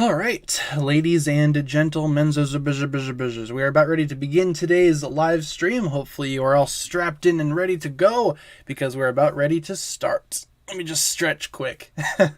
All right, ladies and gentlemen, we are about ready to begin today's live stream. Hopefully you are all strapped in and ready to go because we're about ready to start. Let me just stretch quick. Hey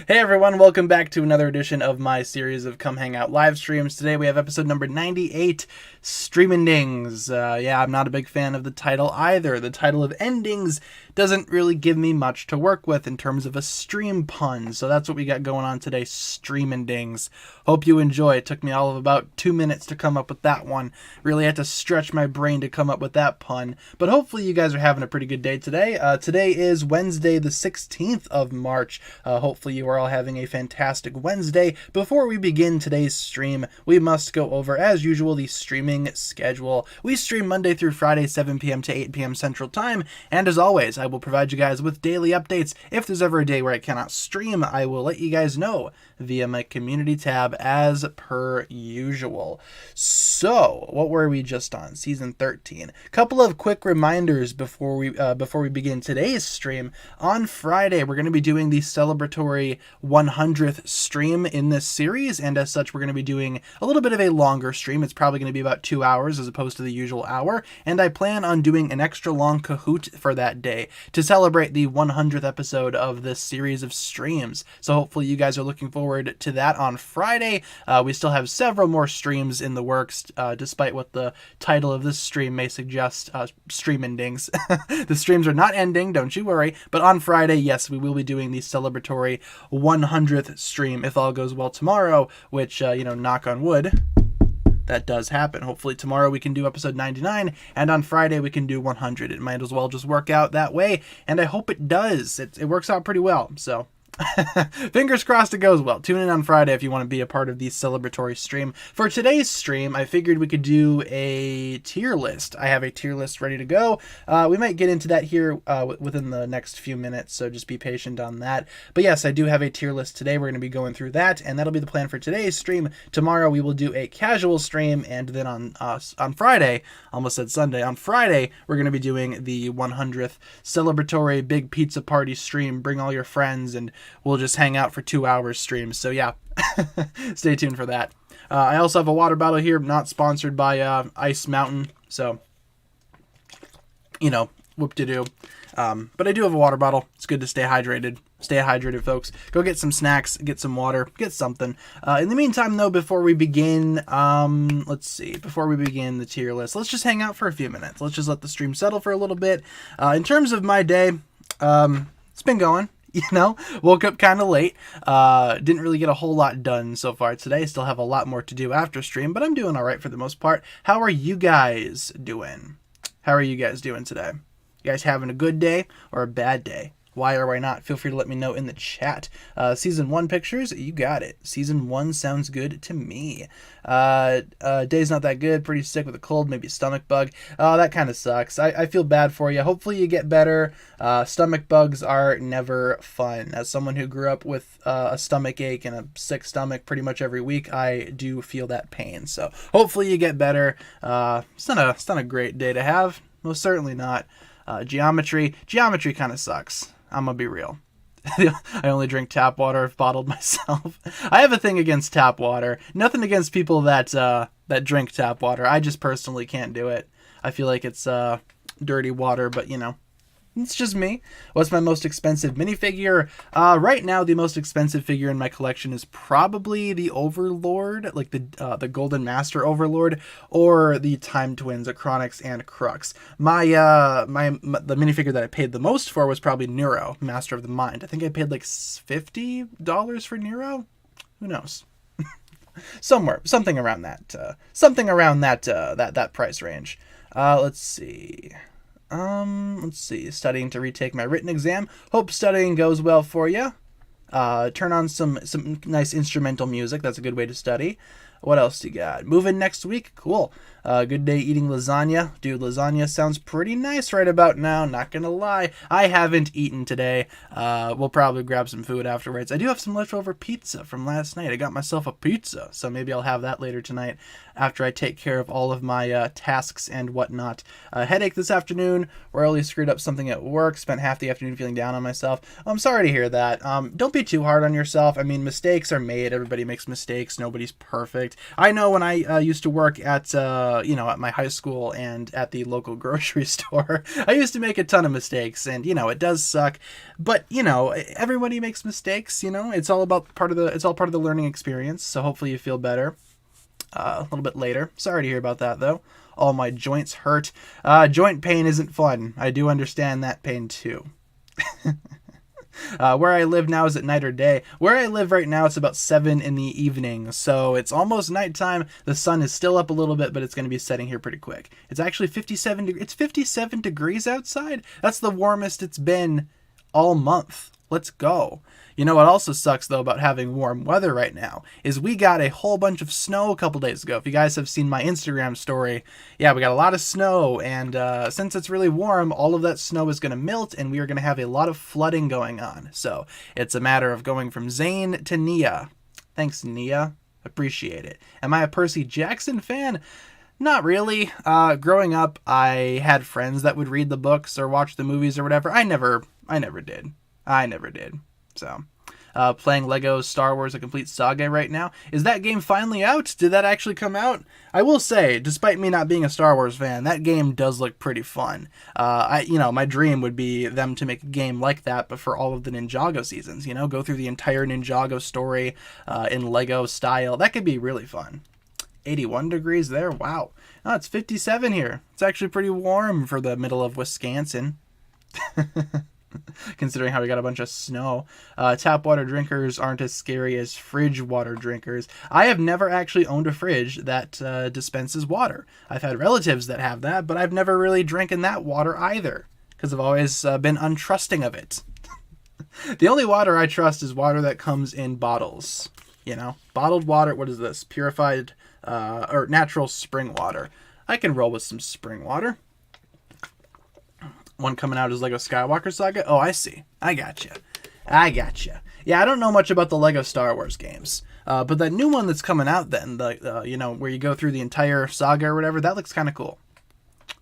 everyone, welcome back to another edition of my series of Come Hang Out live streams. Today we have episode number 98, Streamndings. Yeah, I'm not a big fan of the title either. The title of Endings doesn't really give me much to work with in terms of a stream pun. So that's what we got going on today, Streamndings. Hope you enjoy. It took me all of about 2 minutes to come up with that one. Really had to stretch my brain to come up with that pun. But hopefully you guys are having a pretty good day today. Today is Wednesday the 16th of March. Hopefully you are all having a fantastic Wednesday. Before we begin today's stream, we must go over, as usual, the streaming schedule. We stream Monday through Friday, 7 p.m. to 8 p.m. Central Time. And as always, I will provide you guys with daily updates. If there's ever a day where I cannot stream, I will let you guys know via my community tab as per usual. So, what were we just on? Season 13. Couple of quick reminders before we begin today's stream. On Friday, we're going to be doing the celebratory 100th stream in this series, and as such, we're going to be doing a little bit of a longer stream. It's probably going to be about 2 hours as opposed to the usual hour, and I plan on doing an extra long Kahoot for that day to celebrate the 100th episode of this series of streams. So hopefully you guys are looking forward to that on Friday. We still have several more streams in the works, despite what the title of this stream may suggest, Streamndings. The streams are not ending, don't you worry. But on Friday, yes, we will be doing the celebratory 100th stream if all goes well tomorrow, which, knock on wood, that does happen. Hopefully tomorrow we can do episode 99, and on Friday we can do 100. It might as well just work out that way, and I hope it does. It works out pretty well, so fingers crossed it goes well. Tune in on Friday if you want to be a part of the celebratory stream. For today's stream, I figured we could do a tier list. I have a tier list ready to go. We might get into that here within the next few minutes, so just be patient on that. But yes, I do have a tier list today. We're going to be going through that, and that'll be the plan for today's stream. Tomorrow we will do a casual stream, and then on Friday, almost said Sunday, on Friday, we're going to be doing the 100th celebratory big pizza party stream. Bring all your friends, and we'll just hang out for 2 hours stream. So yeah, stay tuned for that. I also have a water bottle here, not sponsored by Ice Mountain. So, whoop-de-doo. But I do have a water bottle. It's good to stay hydrated. Stay hydrated, folks. Go get some snacks, get some water, get something. In the meantime, though, before we begin, before we begin the tier list, let's just hang out for a few minutes. Let's just let the stream settle for a little bit. In terms of my day, it's been going. Woke up kind of late. Didn't really get a whole lot done so far today. Still have a lot more to do after stream, but I'm doing all right for the most part. How are you guys doing? How are you guys doing today? You guys having a good day or a bad day? Why or why not? Feel free to let me know in the chat. Season 1 pictures, you got it. Season 1 sounds good to me. Day's not that good. Pretty sick with a cold, maybe a stomach bug. Oh, that kind of sucks. I feel bad for you. Hopefully you get better. Stomach bugs are never fun. As someone who grew up with a stomach ache and a sick stomach pretty much every week, I do feel that pain. So hopefully you get better. It's not a great day to have. Most certainly not. Geometry kind of sucks. I'm gonna be real. I only drink tap water if bottled myself. I have a thing against tap water. Nothing against people that drink tap water. I just personally can't do it. I feel like it's dirty water, but it's just me. What's my most expensive minifigure? Right now, the most expensive figure in my collection is probably the Overlord, like the Golden Master Overlord, or the Time Twins, Acronix and Crux. The minifigure that I paid the most for was probably Nero, Master of the Mind. I think I paid like $50 for Nero. Who knows? Something around that price range. Let's see. Studying to retake my written exam. Hope studying goes well for you. Turn on some nice instrumental music. That's a good way to study. What else you got? Moving next week? Cool. Good day eating lasagna. Dude, lasagna sounds pretty nice right about now, not gonna lie. I haven't eaten today. We'll probably grab some food afterwards. I do have some leftover pizza from last night. I got myself a pizza, so maybe I'll have that later tonight after I take care of all of my tasks and whatnot. Headache this afternoon. Royally screwed up something at work. Spent half the afternoon feeling down on myself. I'm sorry to hear that. Don't be too hard on yourself. I mean, mistakes are made. Everybody makes mistakes. Nobody's perfect. I know when I used to work at at my high school and at the local grocery store, I used to make a ton of mistakes, and it does suck. But everybody makes mistakes. It's all part of the learning experience. So hopefully you feel better a little bit later. Sorry to hear about that though. All my joints hurt. Joint pain isn't fun. I do understand that pain too. Where I live now, is it night or day? Where I live right now, it's about 7 in the evening, so it's almost nighttime. The sun is still up a little bit, but it's going to be setting here pretty quick. It's actually 57 degrees. It's 57 degrees outside. That's the warmest it's been all month. Let's go. You know what also sucks, though, about having warm weather right now is we got a whole bunch of snow a couple days ago. If you guys have seen my Instagram story, yeah, we got a lot of snow, and since it's really warm, all of that snow is going to melt, and we are going to have a lot of flooding going on. So it's a matter of going from Zane to Nia. Thanks, Nia. Appreciate it. Am I a Percy Jackson fan? Not really. Growing up, I had friends that would read the books or watch the movies or whatever. I never did. So, playing Lego Star Wars: A Complete Saga right now. Is that game finally out? Did that actually come out? I will say, despite me not being a Star Wars fan, that game does look pretty fun. My dream would be them to make a game like that, but for all of the Ninjago seasons. Go through the entire Ninjago story in Lego style. That could be really fun. 81 degrees there. Wow. Oh, it's 57 here. It's actually pretty warm for the middle of Wisconsin. Considering how we got a bunch of snow. Tap water drinkers aren't as scary as fridge water drinkers. I have never actually owned a fridge that dispenses water. I've had relatives that have that, but I've never really drinking that water either, because I've always been untrusting of it. The only water I trust is water that comes in bottles. Bottled water. What is this? Purified or natural spring water. I can roll with some spring water. One coming out is Lego Skywalker Saga. Oh, I see. I gotcha. Yeah, I don't know much about the Lego Star Wars games, but that new one that's coming out then, where you go through the entire saga or whatever, that looks kind of cool.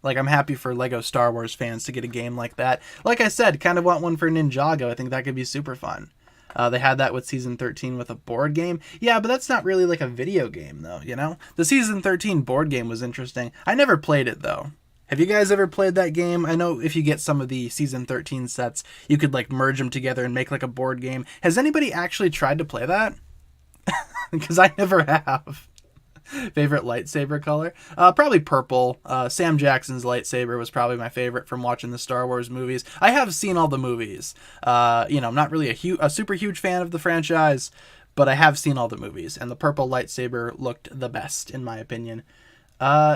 Like, I'm happy for Lego Star Wars fans to get a game like that. Like I said, kind of want one for Ninjago. I think that could be super fun. They had that with Season 13 with a board game. Yeah, but that's not really like a video game, though, The Season 13 board game was interesting. I never played it, though. Have you guys ever played that game? I know if you get some of the Season 13 sets, you could like merge them together and make like a board game. Has anybody actually tried to play that? Because I never have. Favorite lightsaber color? Probably purple. Sam Jackson's lightsaber was probably my favorite from watching the Star Wars movies. I have seen all the movies. I'm not really a super huge fan of the franchise, but I have seen all the movies, and the purple lightsaber looked the best, in my opinion.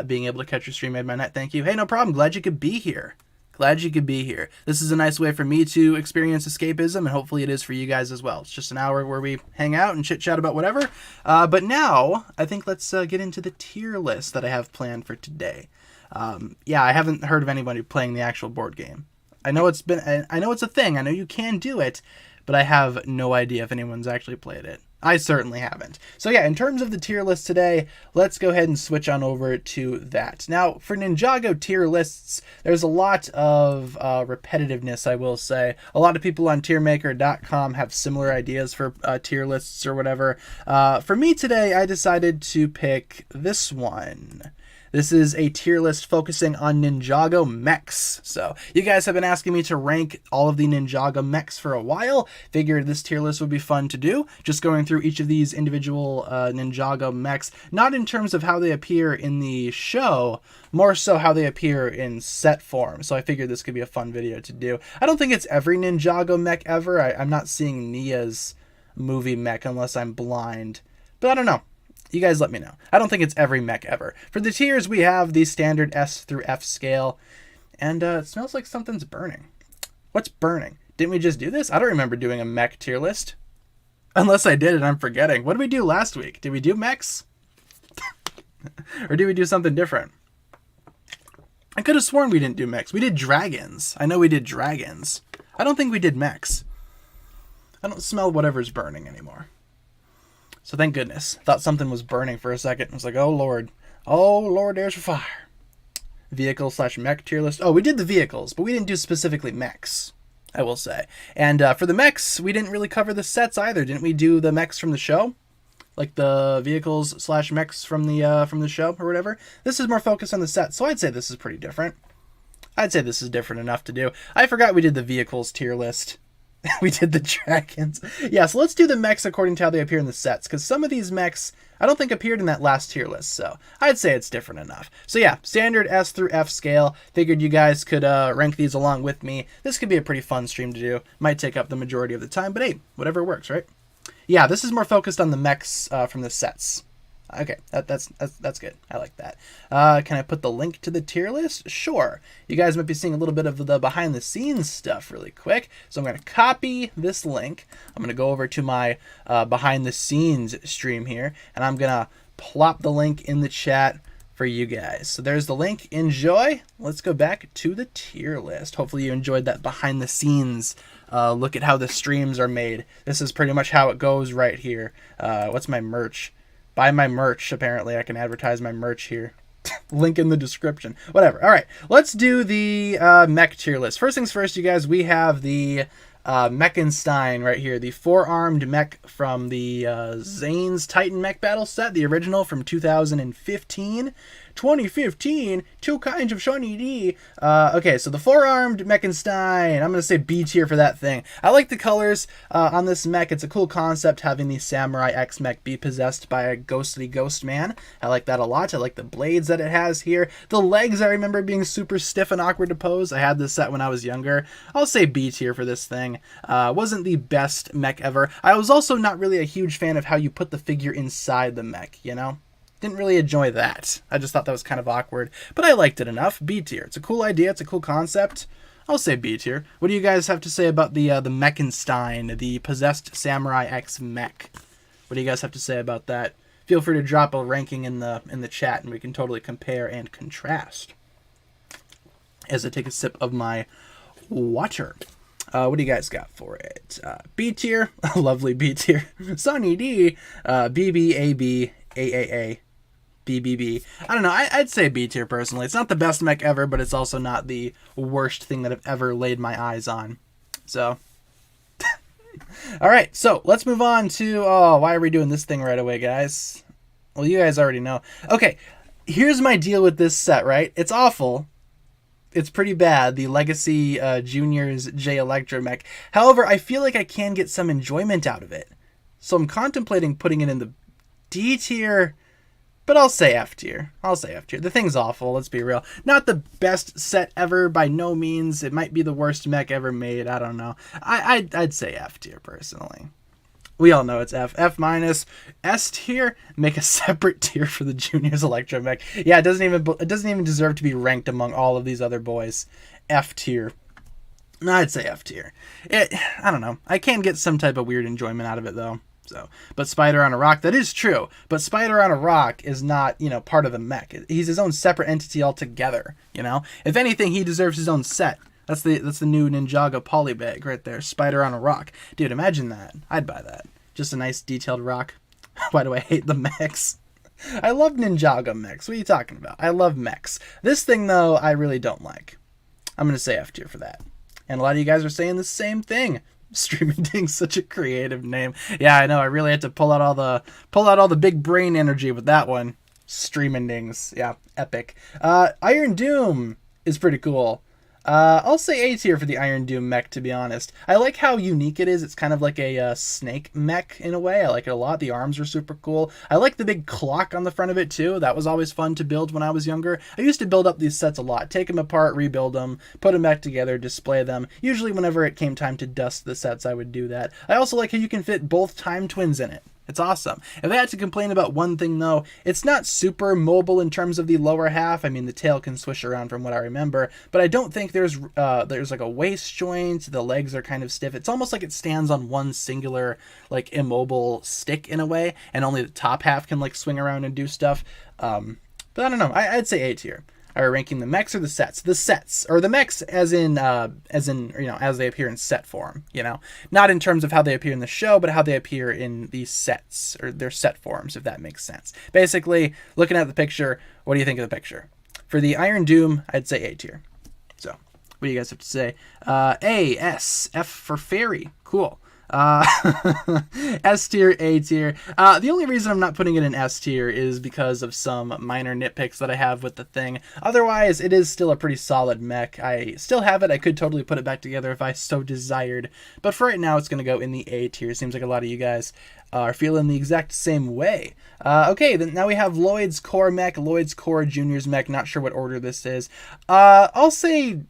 Being able to catch your stream made my night. Thank you. Hey, no problem. Glad you could be here. This is a nice way for me to experience escapism, and hopefully it is for you guys as well. It's just an hour where we hang out and chit chat about whatever. But now I think let's get into the tier list that I have planned for today. I haven't heard of anybody playing the actual board game. I know it's a thing. I know you can do it, but I have no idea if anyone's actually played it. I certainly haven't. So yeah, in terms of the tier list today, let's go ahead and switch on over to that. Now, for Ninjago tier lists, there's a lot of repetitiveness, I will say. A lot of people on tiermaker.com have similar ideas for tier lists or whatever. For me today, I decided to pick this one. This is a tier list focusing on Ninjago mechs. So you guys have been asking me to rank all of the Ninjago mechs for a while. Figured this tier list would be fun to do. Just going through each of these individual Ninjago mechs, not in terms of how they appear in the show, more so how they appear in set form. So I figured this could be a fun video to do. I don't think it's every Ninjago mech ever. I'm not seeing Nia's movie mech unless I'm blind. But I don't know. You guys let me know. I don't think it's every mech ever. For the tiers, we have the standard S through F scale. And it smells like something's burning. What's burning? Didn't we just do this? I don't remember doing a mech tier list. Unless I did and I'm forgetting. What did we do last week? Did we do mechs? Or did we do something different? I could have sworn we didn't do mechs. We did dragons. I know we did dragons. I don't think we did mechs. I don't smell whatever's burning anymore. So thank goodness. Thought something was burning for a second. I was like, oh lord. Oh lord, there's a fire. Vehicle / mech tier list. Oh, we did the vehicles, but we didn't do specifically mechs, I will say. And for the mechs, we didn't really cover the sets either. Didn't we do the mechs from the show? Like the vehicles / mechs from the show or whatever. This is more focused on the set, so I'd say this is pretty different. I'd say this is different enough to do. I forgot we did the vehicles tier list. We did the dragons. Yeah, so let's do the mechs according to how they appear in the sets, because some of these mechs I don't think appeared in that last tier list, so I'd say it's different enough. So yeah, standard S through F scale. Figured you guys could rank these along with me. This could be a pretty fun stream to do. Might take up the majority of the time, but hey, whatever works, right? Yeah, this is more focused on the mechs from the sets. Okay, that's good. I like that. Can I put the link to the tier list? Sure. You guys might be seeing a little bit of the behind the scenes stuff really quick. So I'm going to copy this link. I'm going to go over to my behind the scenes stream here, and I'm going to plop the link in the chat for you guys. So there's the link. Enjoy. Let's go back to the tier list. Hopefully you enjoyed that behind the scenes look at how the streams are made. This is pretty much how it goes right here. What's my merch? Buy my merch. Apparently I can advertise my merch here. Link in the description. Whatever. All right, let's do the mech tier list. First things first, you guys, we have the Mechenstein right here, the 4-armed mech from the Zane's Titan mech battle set, the original from 2015. 2015, two kinds of Shawnee D. Okay, so the 4-armed Mechenstein. I'm going to say B tier for that thing. I like the colors on this mech. It's a cool concept having the Samurai X mech be possessed by a ghostly ghost man. I like that a lot. I like the blades that it has here. The legs I remember being super stiff and awkward to pose. I had this set when I was younger. I'll say B tier for this thing. Wasn't the best mech ever. I was also not really a huge fan of how you put the figure inside the mech, you know? Didn't really enjoy that. I just thought that was kind of awkward, but I liked it enough. B tier. It's a cool idea. It's a cool concept. I'll say B tier. What do you guys have to say about the Mechenstein, the possessed Samurai X mech? What do you guys have to say about that? Feel free to drop a ranking in the chat, and we can totally compare and contrast. As I take a sip of my water. What do you guys got for it? B tier. Lovely B tier. Sunny D. BB, AB, AAA. BBB. I don't know. I'd say B tier personally. It's not the best mech ever, but it's also not the worst thing that I've ever laid my eyes on. So, all right. So let's move on to. Oh, why are we doing this thing right away, guys? Well, you guys already know. Okay, here's my deal with this set. Right? It's awful. It's pretty bad. The Legacy Juniors J Electro mech. However, I feel like I can get some enjoyment out of it. So I'm contemplating putting it in the D tier. But I'll say F tier. I'll say F tier. The thing's awful, let's be real. Not the best set ever by no means. It might be the worst mech ever made. I don't know. I'd say F tier personally. We all know it's F. F minus. S tier. Make a separate tier for the Juniors Electro mech. Yeah, it doesn't even deserve to be ranked among all of these other boys. F tier. I'd say F tier. I don't know. I can get some type of weird enjoyment out of it though. So, but Spider on a Rock, that is true. But Spider on a Rock is not, part of the mech. He's his own separate entity altogether, If anything, he deserves his own set. That's the new Ninjago polybag right there. Spider on a Rock. Dude, imagine that. I'd buy that. Just a nice detailed rock. Why do I hate the mechs? I love Ninjago mechs. What are you talking about? I love mechs. This thing, though, I really don't like. I'm going to say F tier for that. And a lot of you guys are saying the same thing. Streamndings, such a creative name. Yeah, I know. I really had to pull out all the big brain energy with that one. Streamndings, yeah, epic. Iron Doom is pretty cool. I'll say A tier for the Iron Doom mech, to be honest. I like how unique it is. It's kind of like a snake mech in a way. I like it a lot. The arms are super cool. I like the big clock on the front of it too. That was always fun to build when I was younger. I used to build up these sets a lot. Take them apart, rebuild them, put them back together, display them. Usually whenever it came time to dust the sets, I would do that. I also like how you can fit both Time Twins in it. It's awesome. If I had to complain about one thing, though, it's not super mobile in terms of the lower half. I mean, the tail can swish around from what I remember, but I don't think there's like a waist joint. The legs are kind of stiff. It's almost like it stands on one singular, like, immobile stick in a way, and only the top half can, like, swing around and do stuff. But I don't know. I'd say A tier. Are we ranking the mechs or the sets? The sets, or the mechs as in as they appear in set form. Not in terms of how they appear in the show, but how they appear in these sets or their set forms, if that makes sense. Basically, looking at the picture, what do you think of the picture? For the Iron Doom, I'd say A tier. So, what do you guys have to say? A, S, F for fairy. Cool. S tier, A tier. The only reason I'm not putting it in S tier is because of some minor nitpicks that I have with the thing. Otherwise, it is still a pretty solid mech. I still have it. I could totally put it back together if I so desired. But for right now, it's going to go in the A tier. Seems like a lot of you guys are feeling the exact same way. Okay, then now we have Lloyd's Core mech, Lloyd's Core Junior's mech. Not sure what order this is. I'll say...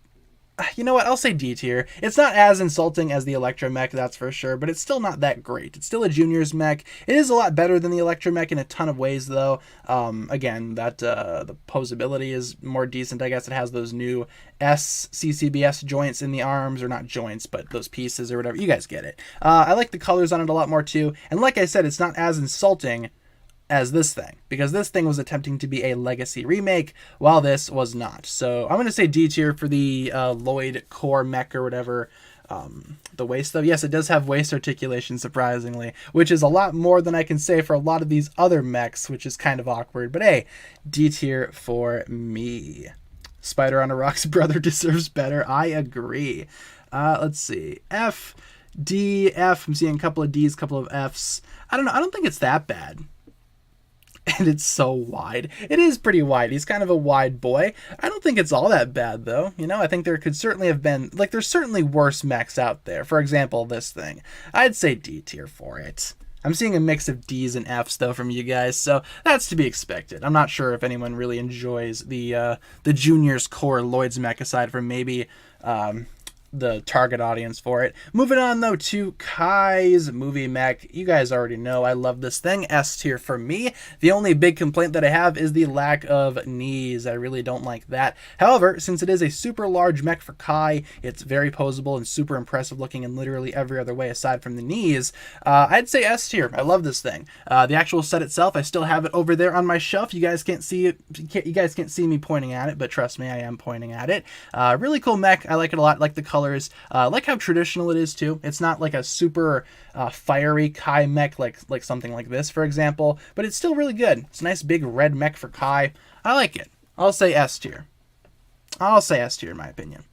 You know what? I'll say D tier. It's not as insulting as the Electro mech, that's for sure, but it's still not that great. It's still a Junior's mech. It is a lot better than the Electro mech in a ton of ways, though. Again, the posability is more decent. I guess it has those new CCBS joints in the arms, or not joints, but those pieces or whatever. You guys get it. I like the colors on it a lot more, too. And like I said, it's not as insulting as this thing, because this thing was attempting to be a legacy remake, while this was not. So I'm going to say D tier for the Lloyd Core mech or whatever. The waist, though, yes, it does have waist articulation, surprisingly, which is a lot more than I can say for a lot of these other mechs, which is kind of awkward. But hey, D tier for me. Spider on a Rock's brother deserves better. I agree. Let's see. F, D, F. I'm seeing a couple of Ds, a couple of Fs. I don't know. I don't think it's that bad. And it's so wide. It is pretty wide. He's kind of a wide boy. I don't think it's all that bad, though. I think there could certainly have been... Like, there's certainly worse mechs out there. For example, this thing. I'd say D tier for it. I'm seeing a mix of Ds and Fs, though, from you guys, so that's to be expected. I'm not sure if anyone really enjoys the Junior's Core Lloyd's mech, aside from maybe... the target audience for it. Moving on, though, to Kai's movie mech. You guys already know I love this thing. S tier for me. The only big complaint that I have is the lack of knees. I really don't like that. However, since it is a super large mech for Kai, it's very posable and super impressive looking in literally every other way aside from the knees. I'd say S tier. I love this thing. The actual set itself, I still have it over there on my shelf. You guys can't see it. You guys can't see me pointing at it, but trust me, I am pointing at it. Really cool mech. I like it a lot. I like the color. Like how traditional it is too. It's not like a super fiery Kai mech like something like this, for example, but it's still really good. It's a nice big red mech for Kai. I like it. I'll say S tier. I'll say S tier in my opinion.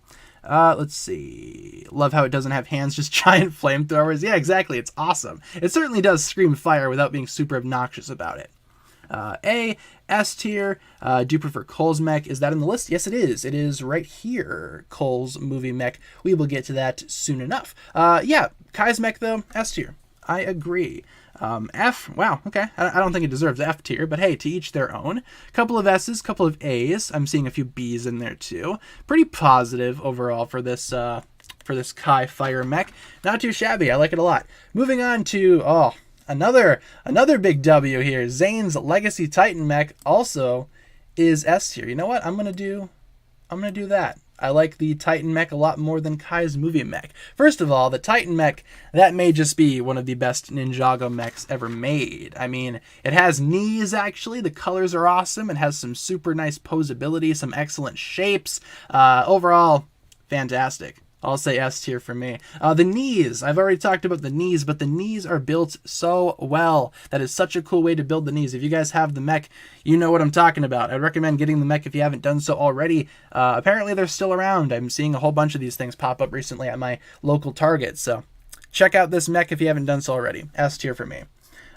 Let's see. Love how it doesn't have hands, just giant flamethrowers. Yeah, exactly. It's awesome. It certainly does scream fire without being super obnoxious about it. A, S tier. Do you prefer Cole's mech? Is that in the list? Yes, it is. It is right here. Cole's movie mech. We will get to that soon enough. Yeah, Kai's mech, though, S tier. I agree. F, wow, okay. I don't think it deserves F tier, but hey, to each their own. Couple of S's, couple of A's. I'm seeing a few B's in there, too. Pretty positive overall for this Kai Fire mech. Not too shabby. I like it a lot. Moving on to, Another big W here. Zane's Legacy Titan mech also is S tier. You know what? I'm gonna do that. I like the Titan mech a lot more than Kai's movie mech. First of all, the Titan mech, that may just be one of the best Ninjago mechs ever made. I mean, it has knees, actually. The colors are awesome. It has some super nice posability, some excellent shapes. Overall, fantastic. I'll say S tier for me. The knees. I've already talked about the knees, but the knees are built so well. That is such a cool way to build the knees. If you guys have the mech, you know what I'm talking about. I'd recommend getting the mech if you haven't done so already. Apparently, they're still around. I'm seeing a whole bunch of these things pop up recently at my local Target. So check out this mech if you haven't done so already. S tier for me.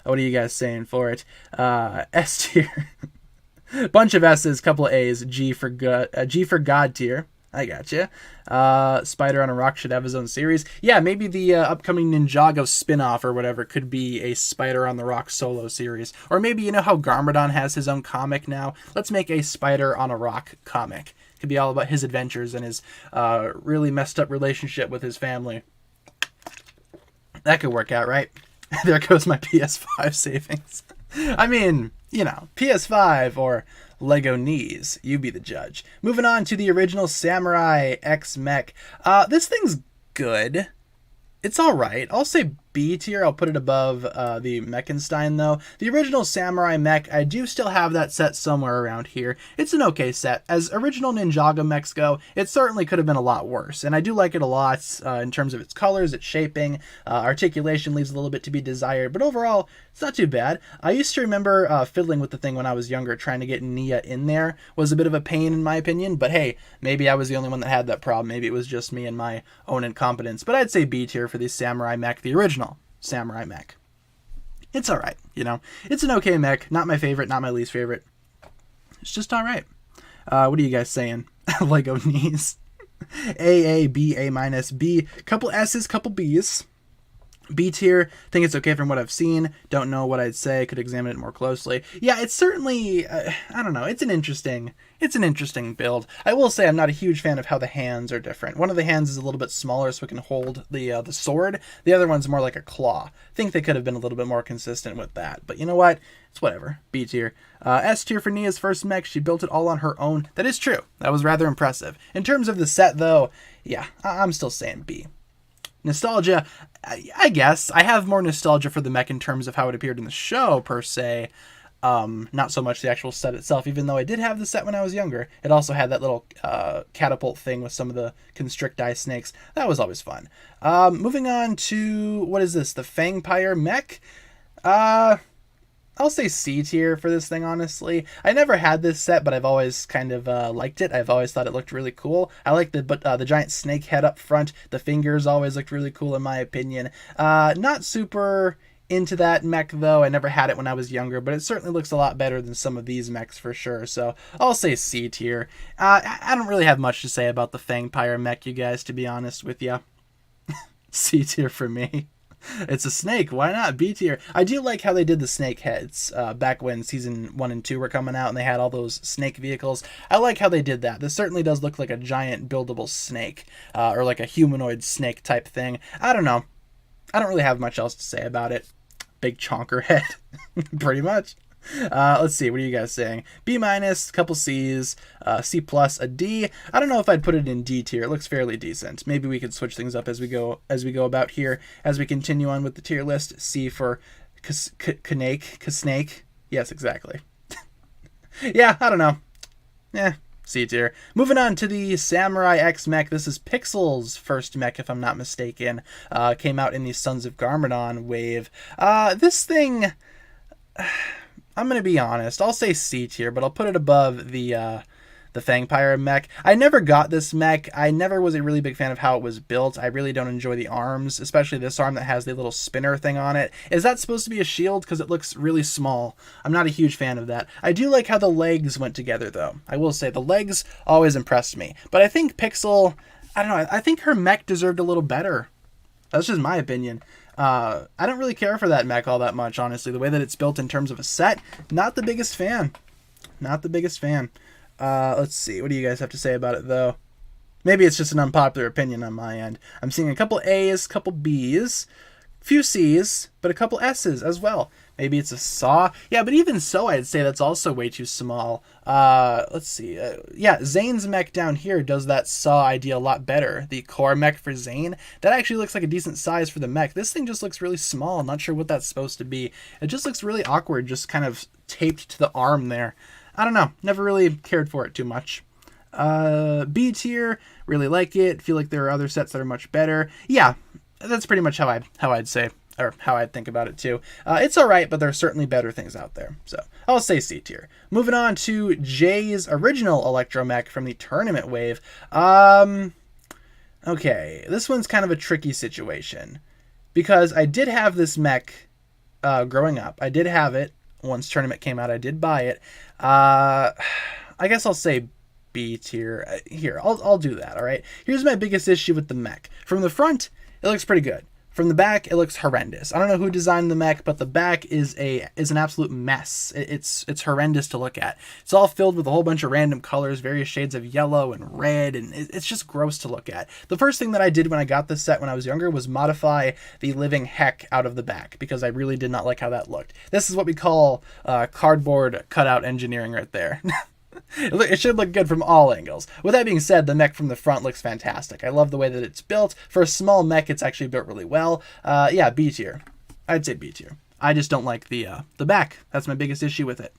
What are you guys saying for it? S tier. Bunch of S's, couple of A's. G for God tier. I gotcha. Spider on a Rock should have his own series. Yeah, maybe the upcoming Ninjago spin-off or whatever could be a Spider on the Rock solo series. Or maybe, you know how Garmadon has his own comic now? Let's make a Spider on a Rock comic. It could be all about his adventures and his really messed up relationship with his family. That could work out, right? There goes my PS5 savings. I mean, you know, PS5 or Lego knees. You be the judge. Moving on to the original Samurai X mech. This thing's good. It's all right. I'll say B tier. I'll put it above the Mechenstein, though. The original Samurai mech, I do still have that set somewhere around here. It's an okay set. As original Ninjago mechs go, it certainly could have been a lot worse, and I do like it a lot in terms of its colors, its shaping. Articulation leaves a little bit to be desired, but overall, it's not too bad. I used to remember fiddling with the thing when I was younger, trying to get Nia in there was a bit of a pain in my opinion, but hey, maybe I was the only one that had that problem. Maybe it was just me and my own incompetence, but I'd say B tier for the Samurai mech, the original Samurai mech. It's all right, you know. It's an okay mech. Not my favorite, not my least favorite. It's just all right. What are you guys saying? Lego knees. A, B, A minus, B. Couple S's, couple B's. B tier, think it's okay from what I've seen. Don't know what I'd say. Could examine it more closely. Yeah, it's certainly, I don't know. It's an interesting build. I will say I'm not a huge fan of how the hands are different. One of the hands is a little bit smaller so it can hold the sword. The other one's more like a claw. Think they could have been a little bit more consistent with that. But you know what? It's whatever. B tier. S tier for Nia's first mech. She built it all on her own. That is true. That was rather impressive. In terms of the set, though, yeah, I'm still saying B. Nostalgia, I guess. I have more nostalgia for the mech in terms of how it appeared in the show, per se. Not so much the actual set itself, even though I did have the set when I was younger. It also had that little catapult thing with some of the constricti snakes. That was always fun. Moving on to, what is this? The Fangpire mech? I'll say C tier for this thing, honestly. I never had this set, but I've always kind of liked it. I've always thought it looked really cool. I like the giant snake head up front. The fingers always looked really cool in my opinion. Not super into that mech, though. I never had it when I was younger, but it certainly looks a lot better than some of these mechs for sure. So I'll say C tier. I don't really have much to say about the Fangpire mech, you guys, to be honest with you. C tier for me. It's a snake. Why not? B tier. I do like how they did the snake heads back when season 1 and 2 were coming out and they had all those snake vehicles. I like how they did that. This certainly does look like a giant buildable snake or like a humanoid snake type thing. I don't know. I don't really have much else to say about it. Big chonker head. Pretty much. Let's see. What are you guys saying? B minus, couple C's, C plus, a D. I don't know if I'd put it in D tier. It looks fairly decent. Maybe we could switch things up as we go about here. As we continue on with the tier list. C for Snake. Yes, exactly. Yeah, I don't know. C tier. Moving on to the Samurai X mech. This is Pixel's first mech, if I'm not mistaken. Came out in the Sons of Garmadon wave. This thing, I'm going to be honest. I'll say C tier, but I'll put it above the Fangpire mech. I never got this mech. I never was a really big fan of how it was built. I really don't enjoy the arms, especially this arm that has the little spinner thing on it. Is that supposed to be a shield? Because it looks really small. I'm not a huge fan of that. I do like how the legs went together, though. I will say the legs always impressed me. But I think Pixel, I don't know, I think her mech deserved a little better. That's just my opinion. I don't really care for that mech all that much, honestly. The way that it's built in terms of a set, not the biggest fan. Not the biggest fan. Let's see. What do you guys have to say about it, though? Maybe it's just an unpopular opinion on my end. I'm seeing a couple A's, couple B's, few C's, but a couple S's as well. Maybe it's a saw. Yeah, but even so, I'd say that's also way too small. Let's see. Yeah, Zane's mech down here does that saw idea a lot better. The core mech for Zane, that actually looks like a decent size for the mech. This thing just looks really small. I'm not sure what that's supposed to be. It just looks really awkward, just kind of taped to the arm there. I don't know. Never really cared for it too much. B tier, really like it. Feel like there are other sets that are much better. Yeah, that's pretty much how I'd say, or how I'd think about it too. It's all right, but there are certainly better things out there. So I'll say C tier. Moving on to Jay's original Electromech from the tournament wave. Okay, this one's kind of a tricky situation because I did have this mech growing up. I did have it. Once tournament came out, I did buy it. I guess I'll say B tier. Here, I'll do that, all right? Here's my biggest issue with the mech. From the front, it looks pretty good. From the back, it looks horrendous. I don't know who designed the mech, but the back is an absolute mess. It's horrendous to look at. It's all filled with a whole bunch of random colors, various shades of yellow and red, and it's just gross to look at. The first thing that I did when I got this set when I was younger was modify the living heck out of the back, because I really did not like how that looked. This is what we call cardboard cutout engineering right there. It should look good from all angles. With that being said, the mech from the front looks fantastic. I love the way that it's built. For a small mech, it's actually built really well. Yeah, B tier. I'd say B tier. I just don't like the back. That's my biggest issue with it.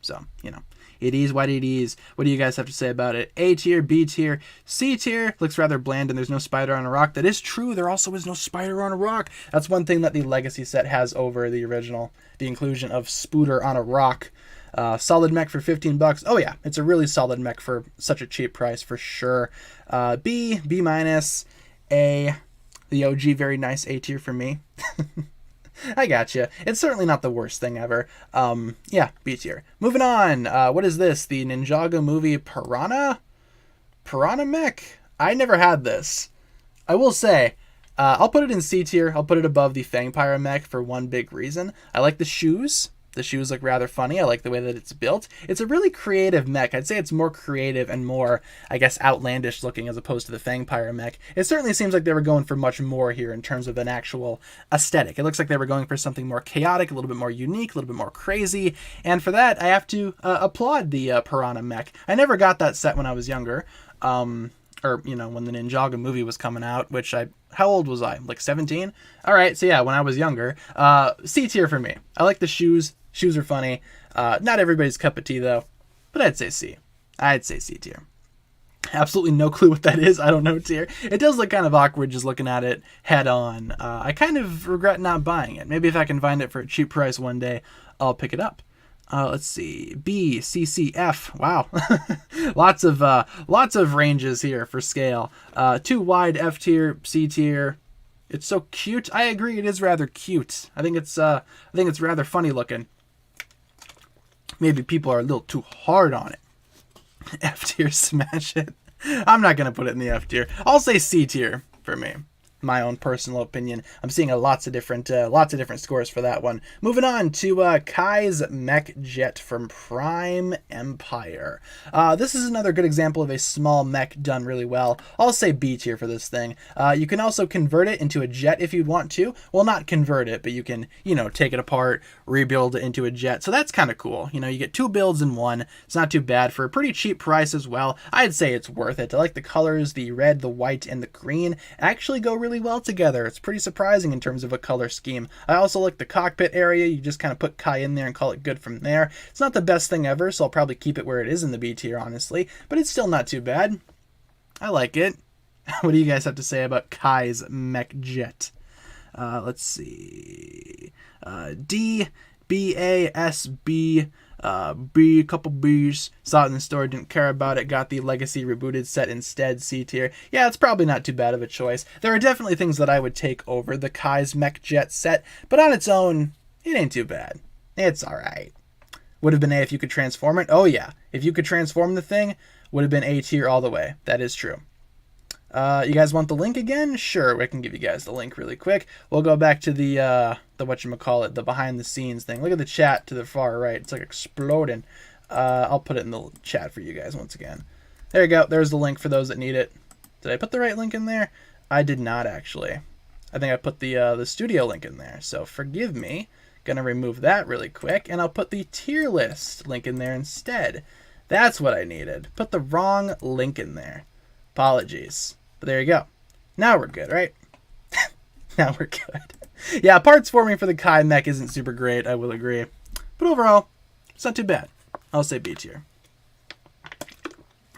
So, you know, it is what it is. What do you guys have to say about it? A tier, B tier, C tier. Looks rather bland and there's no spider on a rock. That is true. There also is no spider on a rock. That's one thing that the Legacy set has over the original. The inclusion of Spooter on a rock. Solid mech for 15 bucks. Oh yeah, it's a really solid mech for such a cheap price for sure. B minus, A, the OG, very nice. A tier for me. I gotcha. It's certainly not the worst thing ever. Yeah, B tier. Moving on. What is this? The Ninjago movie Piranha mech? I never had this. I will say, I'll put it in C tier. I'll put it above the Fangpyre mech for one big reason. I like the shoes. The shoes look rather funny. I like the way that it's built. It's a really creative mech. I'd say it's more creative and more, I guess, outlandish looking as opposed to the Fangpyre mech. It certainly seems like they were going for much more here in terms of an actual aesthetic. It looks like they were going for something more chaotic, a little bit more unique, a little bit more crazy. And for that, I have to applaud the Piranha mech. I never got that set when I was younger. Or, you know, when the Ninjago movie was coming out, which how old was I? Like 17? All right, so yeah, when I was younger. C tier for me. I like the shoes. Shoes are funny. Not everybody's cup of tea, though, but I'd say C. I'd say C tier. Absolutely no clue what that is. I don't know tier. It does look kind of awkward just looking at it head on. I kind of regret not buying it. Maybe if I can find it for a cheap price one day, I'll pick it up. Let's see. B, C, C, F. Wow. lots of ranges here for scale. Too wide, F tier, C tier. It's so cute. I agree, it is rather cute. I think it's rather funny looking. Maybe people are a little too hard on it. F tier, smash it. I'm not gonna put it in the F tier. I'll say C tier for me. My own personal opinion. I'm seeing lots of different scores for that one. Moving on to Kai's Mech Jet from Prime Empire. This is another good example of a small mech done really well. I'll say B tier for this thing. You can also convert it into a jet if you'd want to. Well, not convert it, but you can, you know, take it apart, rebuild it into a jet. So that's kind of cool. You know, you get two builds in one. It's not too bad for a pretty cheap price as well. I'd say it's worth it. I like the colors, the red, the white, and the green actually go really well together. It's pretty surprising in terms of a color scheme. I also like the cockpit area. You just kind of put Kai in there and call it good from there. It's not the best thing ever, so I'll probably keep it where it is in the B tier, honestly, but it's still not too bad. I like it. What do you guys have to say about Kai's Mech Jet? Let's see. D, B, A, S, B, B, a couple B's. Saw it in the store, didn't care about it. Got the Legacy rebooted set instead, C tier. Yeah, it's probably not too bad of a choice. There are definitely things that I would take over the Kai's Mech Jet set, but on its own, it ain't too bad. It's alright. Would have been A if you could transform it. Oh yeah, if you could transform the thing, would have been A tier all the way. That is true. You guys want the link again? Sure, I can give you guys the link really quick. We'll go back to the whatchamacallit, the behind the scenes thing. Look at the chat to the far right. It's like exploding. I'll put it in the chat for you guys once again. There you go. There's the link for those that need it. Did I put the right link in there? I did not actually. I think I put the studio link in there, so forgive me. Gonna remove that really quick, and I'll put the tier list link in there instead. That's what I needed. Put the wrong link in there. Apologies. But there you go. Now we're good, right? Now we're good. Yeah, parts forming for the Kai mech isn't super great, I will agree. But overall, it's not too bad. I'll say B tier.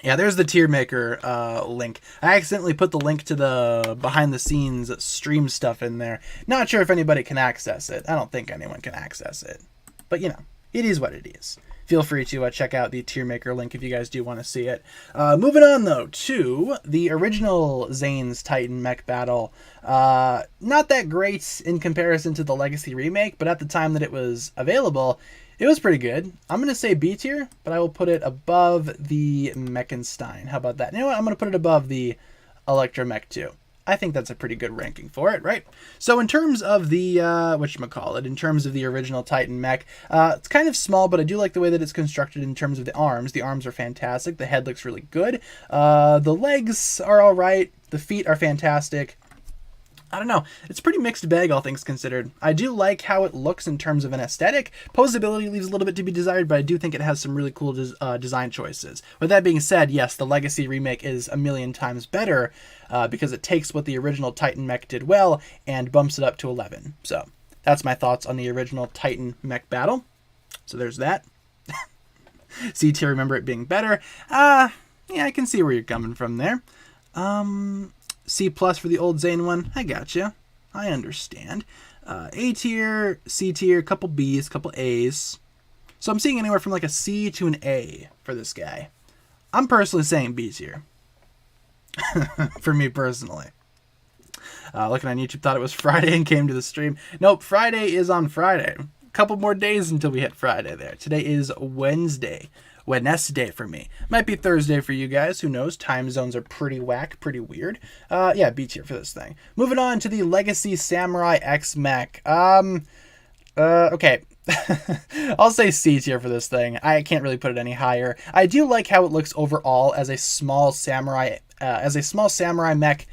Yeah, there's the tier maker link. I accidentally put the link to the behind the scenes stream stuff in there. Not sure if anybody can access it. I don't think anyone can access it. But, you know, it is what it is. Feel free to check out the tier maker link if you guys do want to see it. Moving on, though, to the original Zane's Titan mech battle. Not that great in comparison to the Legacy remake, but at the time that it was available, it was pretty good. I'm going to say B tier, but I will put it above the Meckenstein. How about that? You know what? I'm going to put it above the Electromech 2. I think that's a pretty good ranking for it, right? So in terms of the, whatchamacallit, in terms of the original Titan mech, it's kind of small, but I do like the way that it's constructed in terms of the arms. The arms are fantastic. The head looks really good. The legs are all right. The feet are fantastic. I don't know. It's a pretty mixed bag, all things considered. I do like how it looks in terms of an aesthetic. Posability leaves a little bit to be desired, but I do think it has some really cool design choices. With that being said, yes, the Legacy remake is a million times better because it takes what the original Titan mech did well and bumps it up to 11. So that's my thoughts on the original Titan mech battle. So there's that. C tier, remember it being better. Yeah, I can see where you're coming from there. C plus for the old Zane one. I gotcha. I understand. A tier, C tier, couple B's, couple A's. So I'm seeing anywhere from like a C to an A for this guy. I'm personally saying B tier. For me personally. Looking on YouTube, thought it was Friday and came to the stream. Nope, Friday is on Friday. A couple more days until we hit Friday there. Today is Wednesday for me. Might be Thursday for you guys. Who knows? Time zones are pretty whack, pretty weird. Yeah, B tier for this thing. Moving on to the Legacy Samurai X mech. Okay. I'll say C tier for this thing. I can't really put it any higher. I do like how it looks overall as a small samurai mech.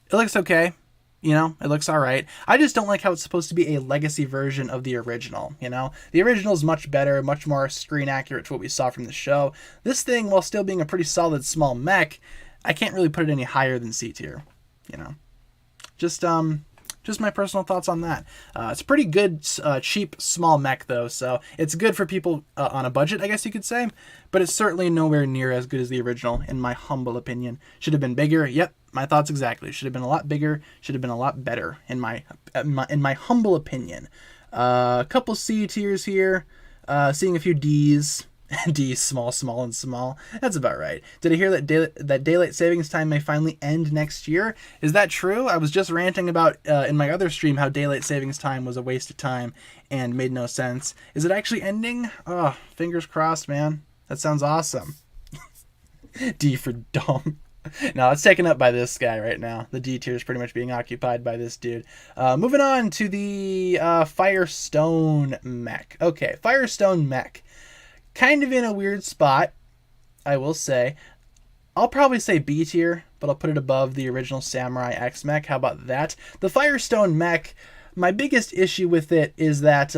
It looks okay. You know, it looks all right. I just don't like how it's supposed to be a legacy version of the original, you know? The original is much better, much more screen accurate to what we saw from the show. This thing, while still being a pretty solid small mech, I can't really put it any higher than C tier, you know? Just my personal thoughts on that. It's a pretty good, cheap, small mech, though, so it's good for people on a budget, I guess you could say, but it's certainly nowhere near as good as the original, in my humble opinion. Should have been bigger. Yep, my thoughts exactly. Should have been a lot bigger. Should have been a lot better, in my humble opinion. A couple C tiers here. Seeing a few D's. D, small, and small. That's about right. Did I hear that daylight savings time may finally end next year? Is that true? I was just ranting about in my other stream how daylight savings time was a waste of time and made no sense. Is it actually ending? Oh, fingers crossed, man. That sounds awesome. D for dumb. No, it's taken up by this guy right now. The D tier is pretty much being occupied by this dude. Moving on to the Firestone mech. Okay, Firestone mech. Kind of in a weird spot, I will say. I'll probably say B tier, but I'll put it above the original Samurai X mech. How about that? The Firestone mech, my biggest issue with it is that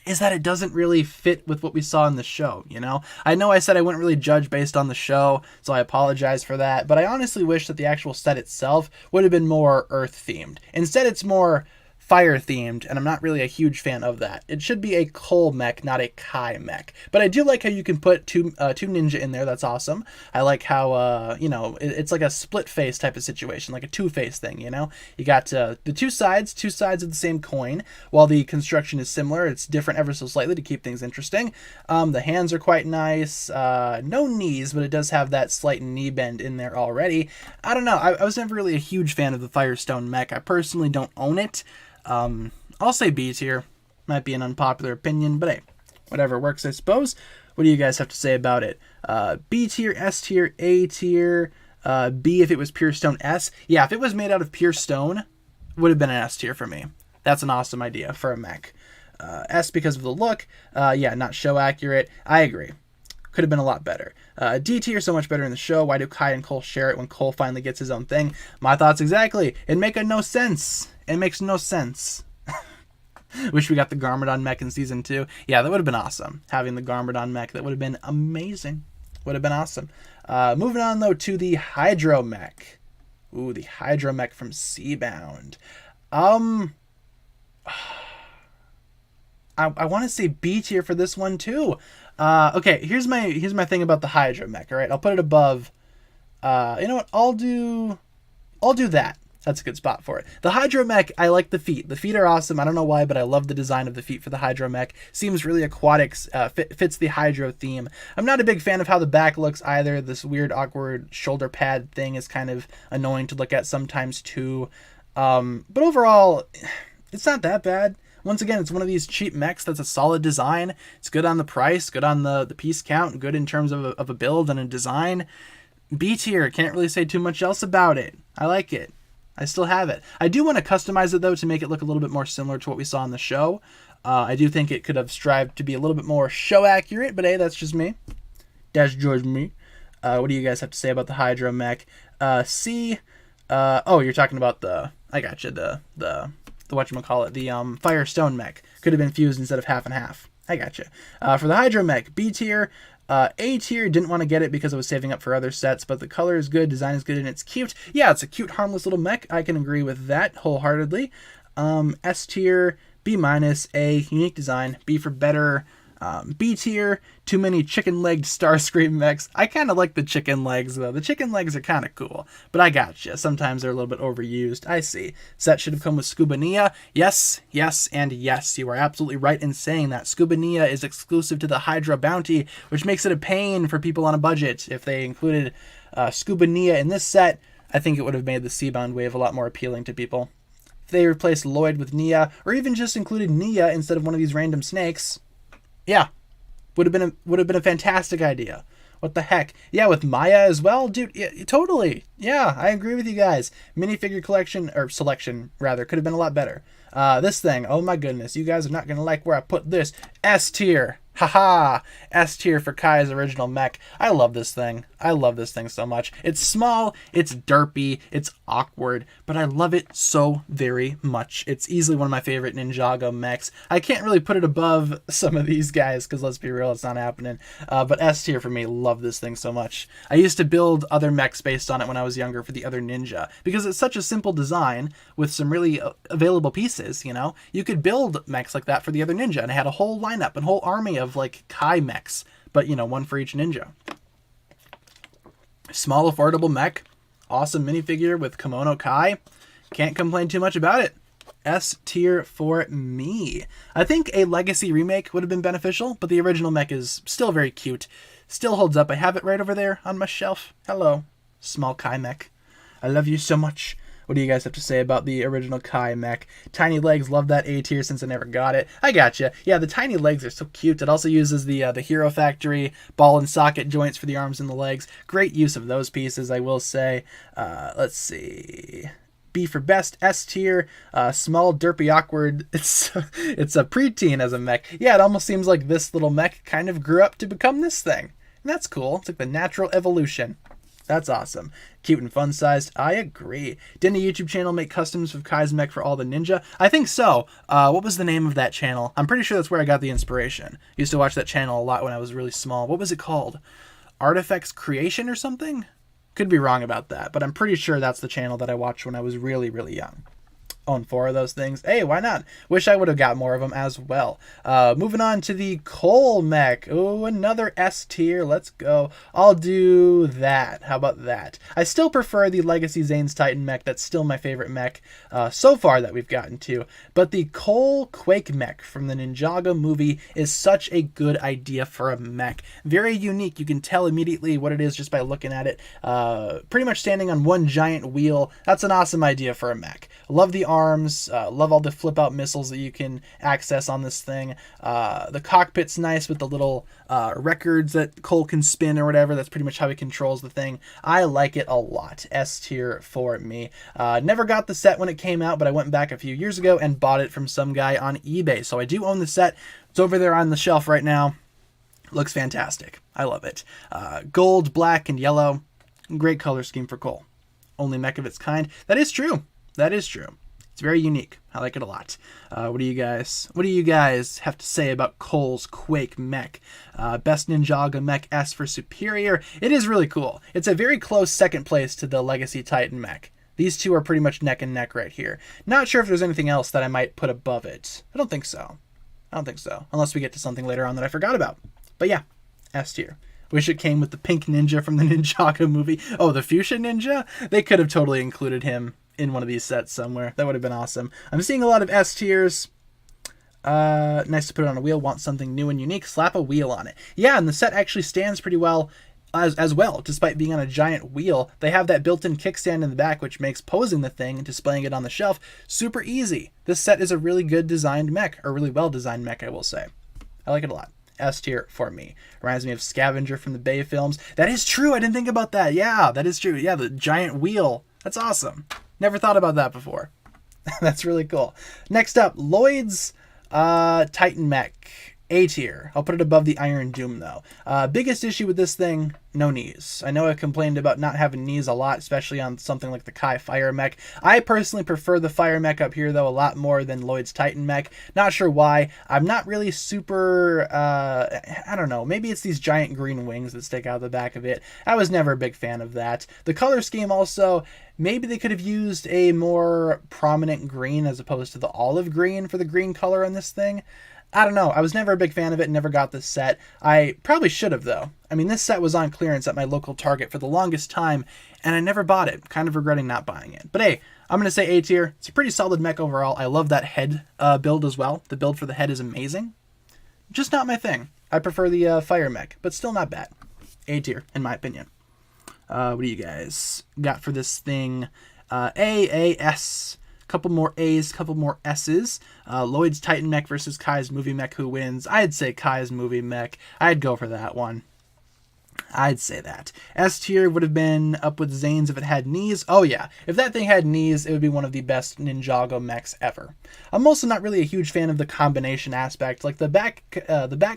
it doesn't really fit with what we saw in the show, you know? I know I said I wouldn't really judge based on the show, so I apologize for that, but I honestly wish that the actual set itself would have been more Earth-themed. Instead, it's more fire-themed, and I'm not really a huge fan of that. It should be a coal mech, not a Kai mech. But I do like how you can put two ninja in there. That's awesome. I like how, you know, it's like a split-face type of situation, like a two-face thing, you know? You got the two sides of the same coin. While the construction is similar, it's different ever so slightly to keep things interesting. The hands are quite nice. No knees, but it does have that slight knee bend in there already. I don't know. I was never really a huge fan of the Firestone mech. I personally don't own it. I'll say B tier. Might be an unpopular opinion, but hey, whatever works, I suppose. What do you guys have to say about it? B tier, S tier, A tier, B if it was pure stone, S. Yeah, if it was made out of pure stone, would have been an S tier for me. That's an awesome idea for a mech. S because of the look. Yeah, not show accurate. I agree. Could have been a lot better. D tier, so much better in the show. Why do Kai and Cole share it when Cole finally gets his own thing? My thoughts exactly. It makes no sense. It makes no sense. Wish we got the Garmadon mech in season 2. Yeah, that would have been awesome. Having the Garmadon mech, that would have been amazing. Would have been awesome. Moving on, though, to the Hydro mech. Ooh, the Hydro mech from Seabound. I want to say B tier for this one, too. Okay, here's my thing about the Hydro mech, all right? I'll put it above. You know what? I'll do that. That's a good spot for it. The Hydro mech, I like the feet. The feet are awesome. I don't know why, but I love the design of the feet for the Hydro mech. Seems really aquatic, fits the Hydro theme. I'm not a big fan of how the back looks either. This weird, awkward shoulder pad thing is kind of annoying to look at sometimes too. But overall, it's not that bad. Once again, it's one of these cheap mechs that's a solid design. It's good on the price, good on the piece count, good in terms of a build and a design. B tier. Can't really say too much else about it. I like it. I still have it. I do want to customize it, though, to make it look a little bit more similar to what we saw in the show. I do think it could have strived to be a little bit more show accurate, but hey, that's just me. That's just me. What do you guys have to say about the Hydro mech? C. Oh, you're talking about the. I got you. The whatchamacallit, the Firestone mech could have been fused instead of half and half. I got you. For the Hydro mech, B tier. A tier, didn't want to get it because I was saving up for other sets, but the color is good, design is good, and it's cute. Yeah, it's a cute, harmless little mech. I can agree with that wholeheartedly. S tier, B minus, A, unique design, B for better. B tier, too many chicken-legged Starscream mechs. I kind of like the chicken legs, though. The chicken legs are kind of cool, but I gotcha. Sometimes they're a little bit overused. I see. Set should have come with Scuba Nia. Yes, yes, and yes. You are absolutely right in saying that. Scuba Nia is exclusive to the Hydra bounty, which makes it a pain for people on a budget. If they included Scuba Nia in this set, I think it would have made the Seabound wave a lot more appealing to people. If they replaced Lloyd with Nia, or even just included Nia instead of one of these random snakes, yeah, would have been a fantastic idea. What the heck? Yeah, with Maya as well, dude. Yeah, totally. Yeah, I agree with you guys. Minifigure collection or selection rather could have been a lot better. This thing, oh my goodness, you guys are not gonna like where I put this. S tier. Haha! S tier for Kai's original mech. I love this thing. I love this thing so much. It's small, it's derpy, it's awkward, but I love it so very much. It's easily one of my favorite Ninjago mechs. I can't really put it above some of these guys, because let's be real, it's not happening. But S tier for me, love this thing so much. I used to build other mechs based on it when I was younger for the other Ninja, because it's such a simple design with some really available pieces, you know? You could build mechs like that for the other Ninja, and I had a whole lineup, a whole army of like Kai mechs, but you know, one for each Ninja. Small, affordable mech, awesome minifigure with Kimono Kai. Can't complain too much about it. S tier for me. I think a Legacy remake would have been beneficial, but the original mech is still very cute. Still holds up. I have it right over there on my shelf. Hello, small Kai mech. I love you so much. What do you guys have to say about the original Kai mech? Tiny legs, love that A tier since I never got it. I gotcha. Yeah, the tiny legs are so cute. It also uses the Hero Factory ball and socket joints for the arms and the legs. Great use of those pieces, I will say. Let's see. B for best, S tier, small, derpy, awkward. It's a preteen as a mech. Yeah, it almost seems like this little mech kind of grew up to become this thing. And that's cool. It's like the natural evolution. That's awesome. Cute and fun sized. I agree. Didn't a YouTube channel make customs of Kai's mech for all the Ninja? I think so. What was the name of that channel? I'm pretty sure that's where I got the inspiration. Used to watch that channel a lot when I was really small. What was it called? Artifacts Creation or something? Could be wrong about that, but I'm pretty sure that's the channel that I watched when I was really, really young. Own 4 of those things. Hey, why not? Wish I would have got more of them as well. Moving on to the Cole mech. Oh, another S tier. Let's go. I'll do that. How about that? I still prefer the Legacy Zane's Titan mech. That's still my favorite mech so far that we've gotten to. But the Cole Quake mech from the Ninjago movie is such a good idea for a mech. Very unique. You can tell immediately what it is just by looking at it. Pretty much standing on one giant wheel. That's an awesome idea for a mech. Love the arms, love all the flip out missiles that you can access on this thing. The cockpit's nice with the little records that Cole can spin or whatever. That's pretty much how he controls the thing. I like it a lot. S tier for me. Never got the set when it came out, but I went back a few years ago and bought it from some guy on eBay. So I do own the set. It's over there on the shelf right now. Looks fantastic. I love it. Gold, black, and yellow. Great color scheme for Cole. Only mech of its kind. That is true. That is true. It's very unique. I like it a lot. What do you guys have to say about Cole's Quake mech? Best Ninjago mech, S for superior. It is really cool. It's a very close second place to the Legacy Titan mech. These two are pretty much neck and neck right here. Not sure if there's anything else that I might put above it. I don't think so. Unless we get to something later on that I forgot about. But yeah, S tier. Wish it came with the pink ninja from the Ninjago movie. Oh, the fuchsia ninja? They could have totally included him in one of these sets somewhere. That would have been awesome. I'm seeing a lot of S tiers. Nice to put it on a wheel. Want something new and unique? Slap a wheel on it. Yeah, and the set actually stands pretty well as well, despite being on a giant wheel. They have that built-in kickstand in the back, which makes posing the thing and displaying it on the shelf super easy. This set is a really good designed mech, or really well-designed mech, I will say. I like it a lot. S tier for me. Reminds me of Scavenger from the Bay films. That is true. I didn't think about that. Yeah, that is true. Yeah, the giant wheel. That's awesome. Never thought about that before. That's really cool. Next up, Lloyd's Titan Mech. A tier. I'll put it above the Iron Doom, though. Biggest issue with this thing, no knees. I know I complained about not having knees a lot, especially on something like the Kai Fire Mech. I personally prefer the Fire Mech up here, though, a lot more than Lloyd's Titan Mech. Not sure why. I'm not really super, I don't know. Maybe it's these giant green wings that stick out the back of it. I was never a big fan of that. The color scheme also, maybe they could have used a more prominent green as opposed to the olive green for the green color on this thing. I don't know. I was never a big fan of it. Never got this set. I probably should have, though. I mean, this set was on clearance at my local Target for the longest time, and I never bought it. Kind of regretting not buying it. But hey, I'm going to say A tier. It's a pretty solid mech overall. I love that head build as well. The build for the head is amazing. Just not my thing. I prefer the Fire Mech, but still not bad. A tier, in my opinion. What do you guys got for this thing? A, S. Couple more A's, couple more S's. Lloyd's Titan Mech versus Kai's Movie Mech. Who wins? I'd say Kai's Movie Mech. I'd go for that one. I'd say that. S tier would have been up with Zane's if it had knees. Oh yeah, if that thing had knees, it would be one of the best Ninjago mechs ever. I'm also not really a huge fan of the combination aspect. Like the back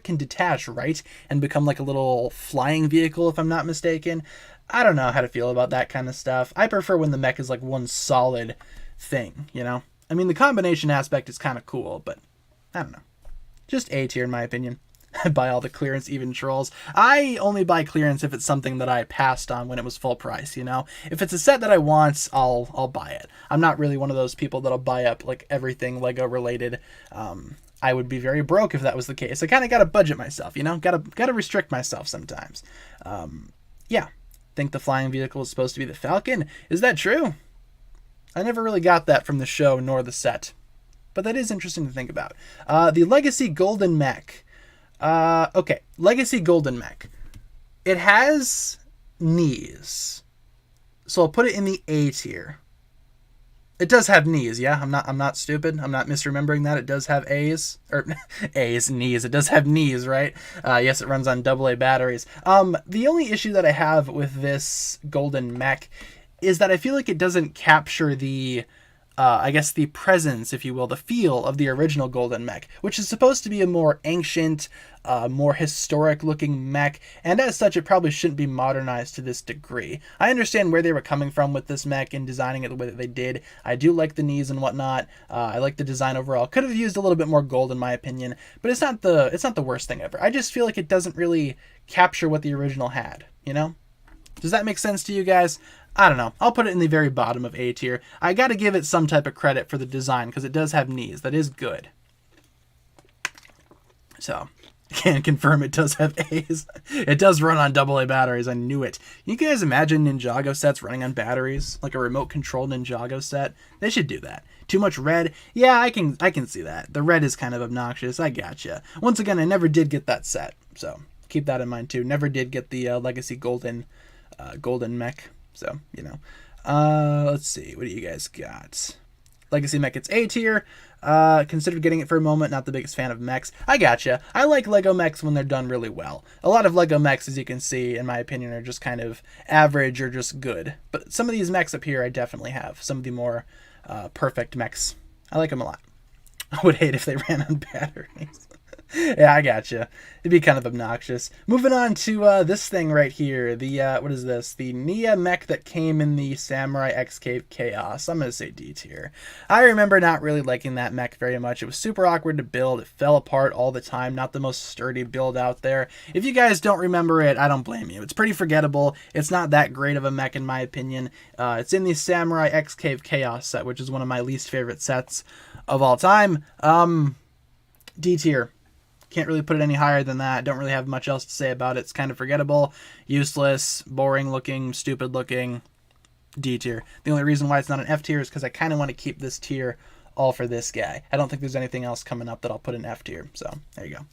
can detach, right, and become like a little flying vehicle, if I'm not mistaken. I don't know how to feel about that kind of stuff. I prefer when the mech is like one solid thing, you know? I mean, the combination aspect is kind of cool, but I don't know. Just A tier in my opinion. I buy all the clearance even trolls. I only buy clearance if it's something that I passed on when it was full price, you know? If it's a set that I want, I'll buy it. I'm not really one of those people that'll buy up like everything Lego related. I would be very broke if that was the case. I kind of got to budget myself, you know? Got to restrict myself sometimes. Yeah. Think the flying vehicle is supposed to be the Falcon. Is that true? I never really got that from the show nor the set. But that is interesting to think about. The Legacy Golden Mech. Okay, Legacy Golden Mech. It has knees. So I'll put it in the A tier. It does have knees, yeah? I'm not stupid. I'm not misremembering that. It does have A's. Or A's, knees. It does have knees, right? Yes, it runs on AA batteries. The only issue that I have with this Golden Mech is that I feel like it doesn't capture the, I guess the presence, if you will, the feel of the original Golden Mech, which is supposed to be a more ancient, more historic looking mech, and as such it probably shouldn't be modernized to this degree. I understand where they were coming from with this mech and designing it the way that they did. I do like the knees and whatnot. I like the design overall. Could have used a little bit more gold in my opinion, but it's not the worst thing ever. I just feel like it doesn't really capture what the original had, you know? Does that make sense to you guys? I don't know. I'll put it in the very bottom of A tier. I gotta give it some type of credit for the design because it does have knees. That is good. So, I can confirm it does have A's. It does run on AA batteries. I knew it. You guys imagine Ninjago sets running on batteries? Like a remote control Ninjago set? They should do that. Too much red? Yeah, I can see that. The red is kind of obnoxious. I gotcha. Once again, I never did get that set. So, keep that in mind too. Never did get the Legacy Golden Mech. So, you know. Let's see. What do you guys got? Legacy Mech, it's A tier. Considered getting it for a moment. Not the biggest fan of mechs. I gotcha. I like Lego mechs when they're done really well. A lot of Lego mechs, as you can see, in my opinion, are just kind of average or just good. But some of these mechs up here, I definitely have. Some of the more perfect mechs. I like them a lot. I would hate if they ran on batteries. Yeah, I gotcha. It'd be kind of obnoxious. Moving on to this thing right here. The, what is this? The Nia mech that came in the Samurai X Cave Chaos. I'm going to say D tier. I remember not really liking that mech very much. It was super awkward to build. It fell apart all the time. Not the most sturdy build out there. If you guys don't remember it, I don't blame you. It's pretty forgettable. It's not that great of a mech in my opinion. It's in the Samurai X Cave Chaos set, which is one of my least favorite sets of all time. D tier. Can't really put it any higher than that. Don't really have much else to say about it. It's kind of forgettable, useless, boring looking, stupid looking. D tier. The only reason why it's not an F tier is because I kind of want to keep this tier all for this guy. I don't think there's anything else coming up that I'll put in F tier. So there you go.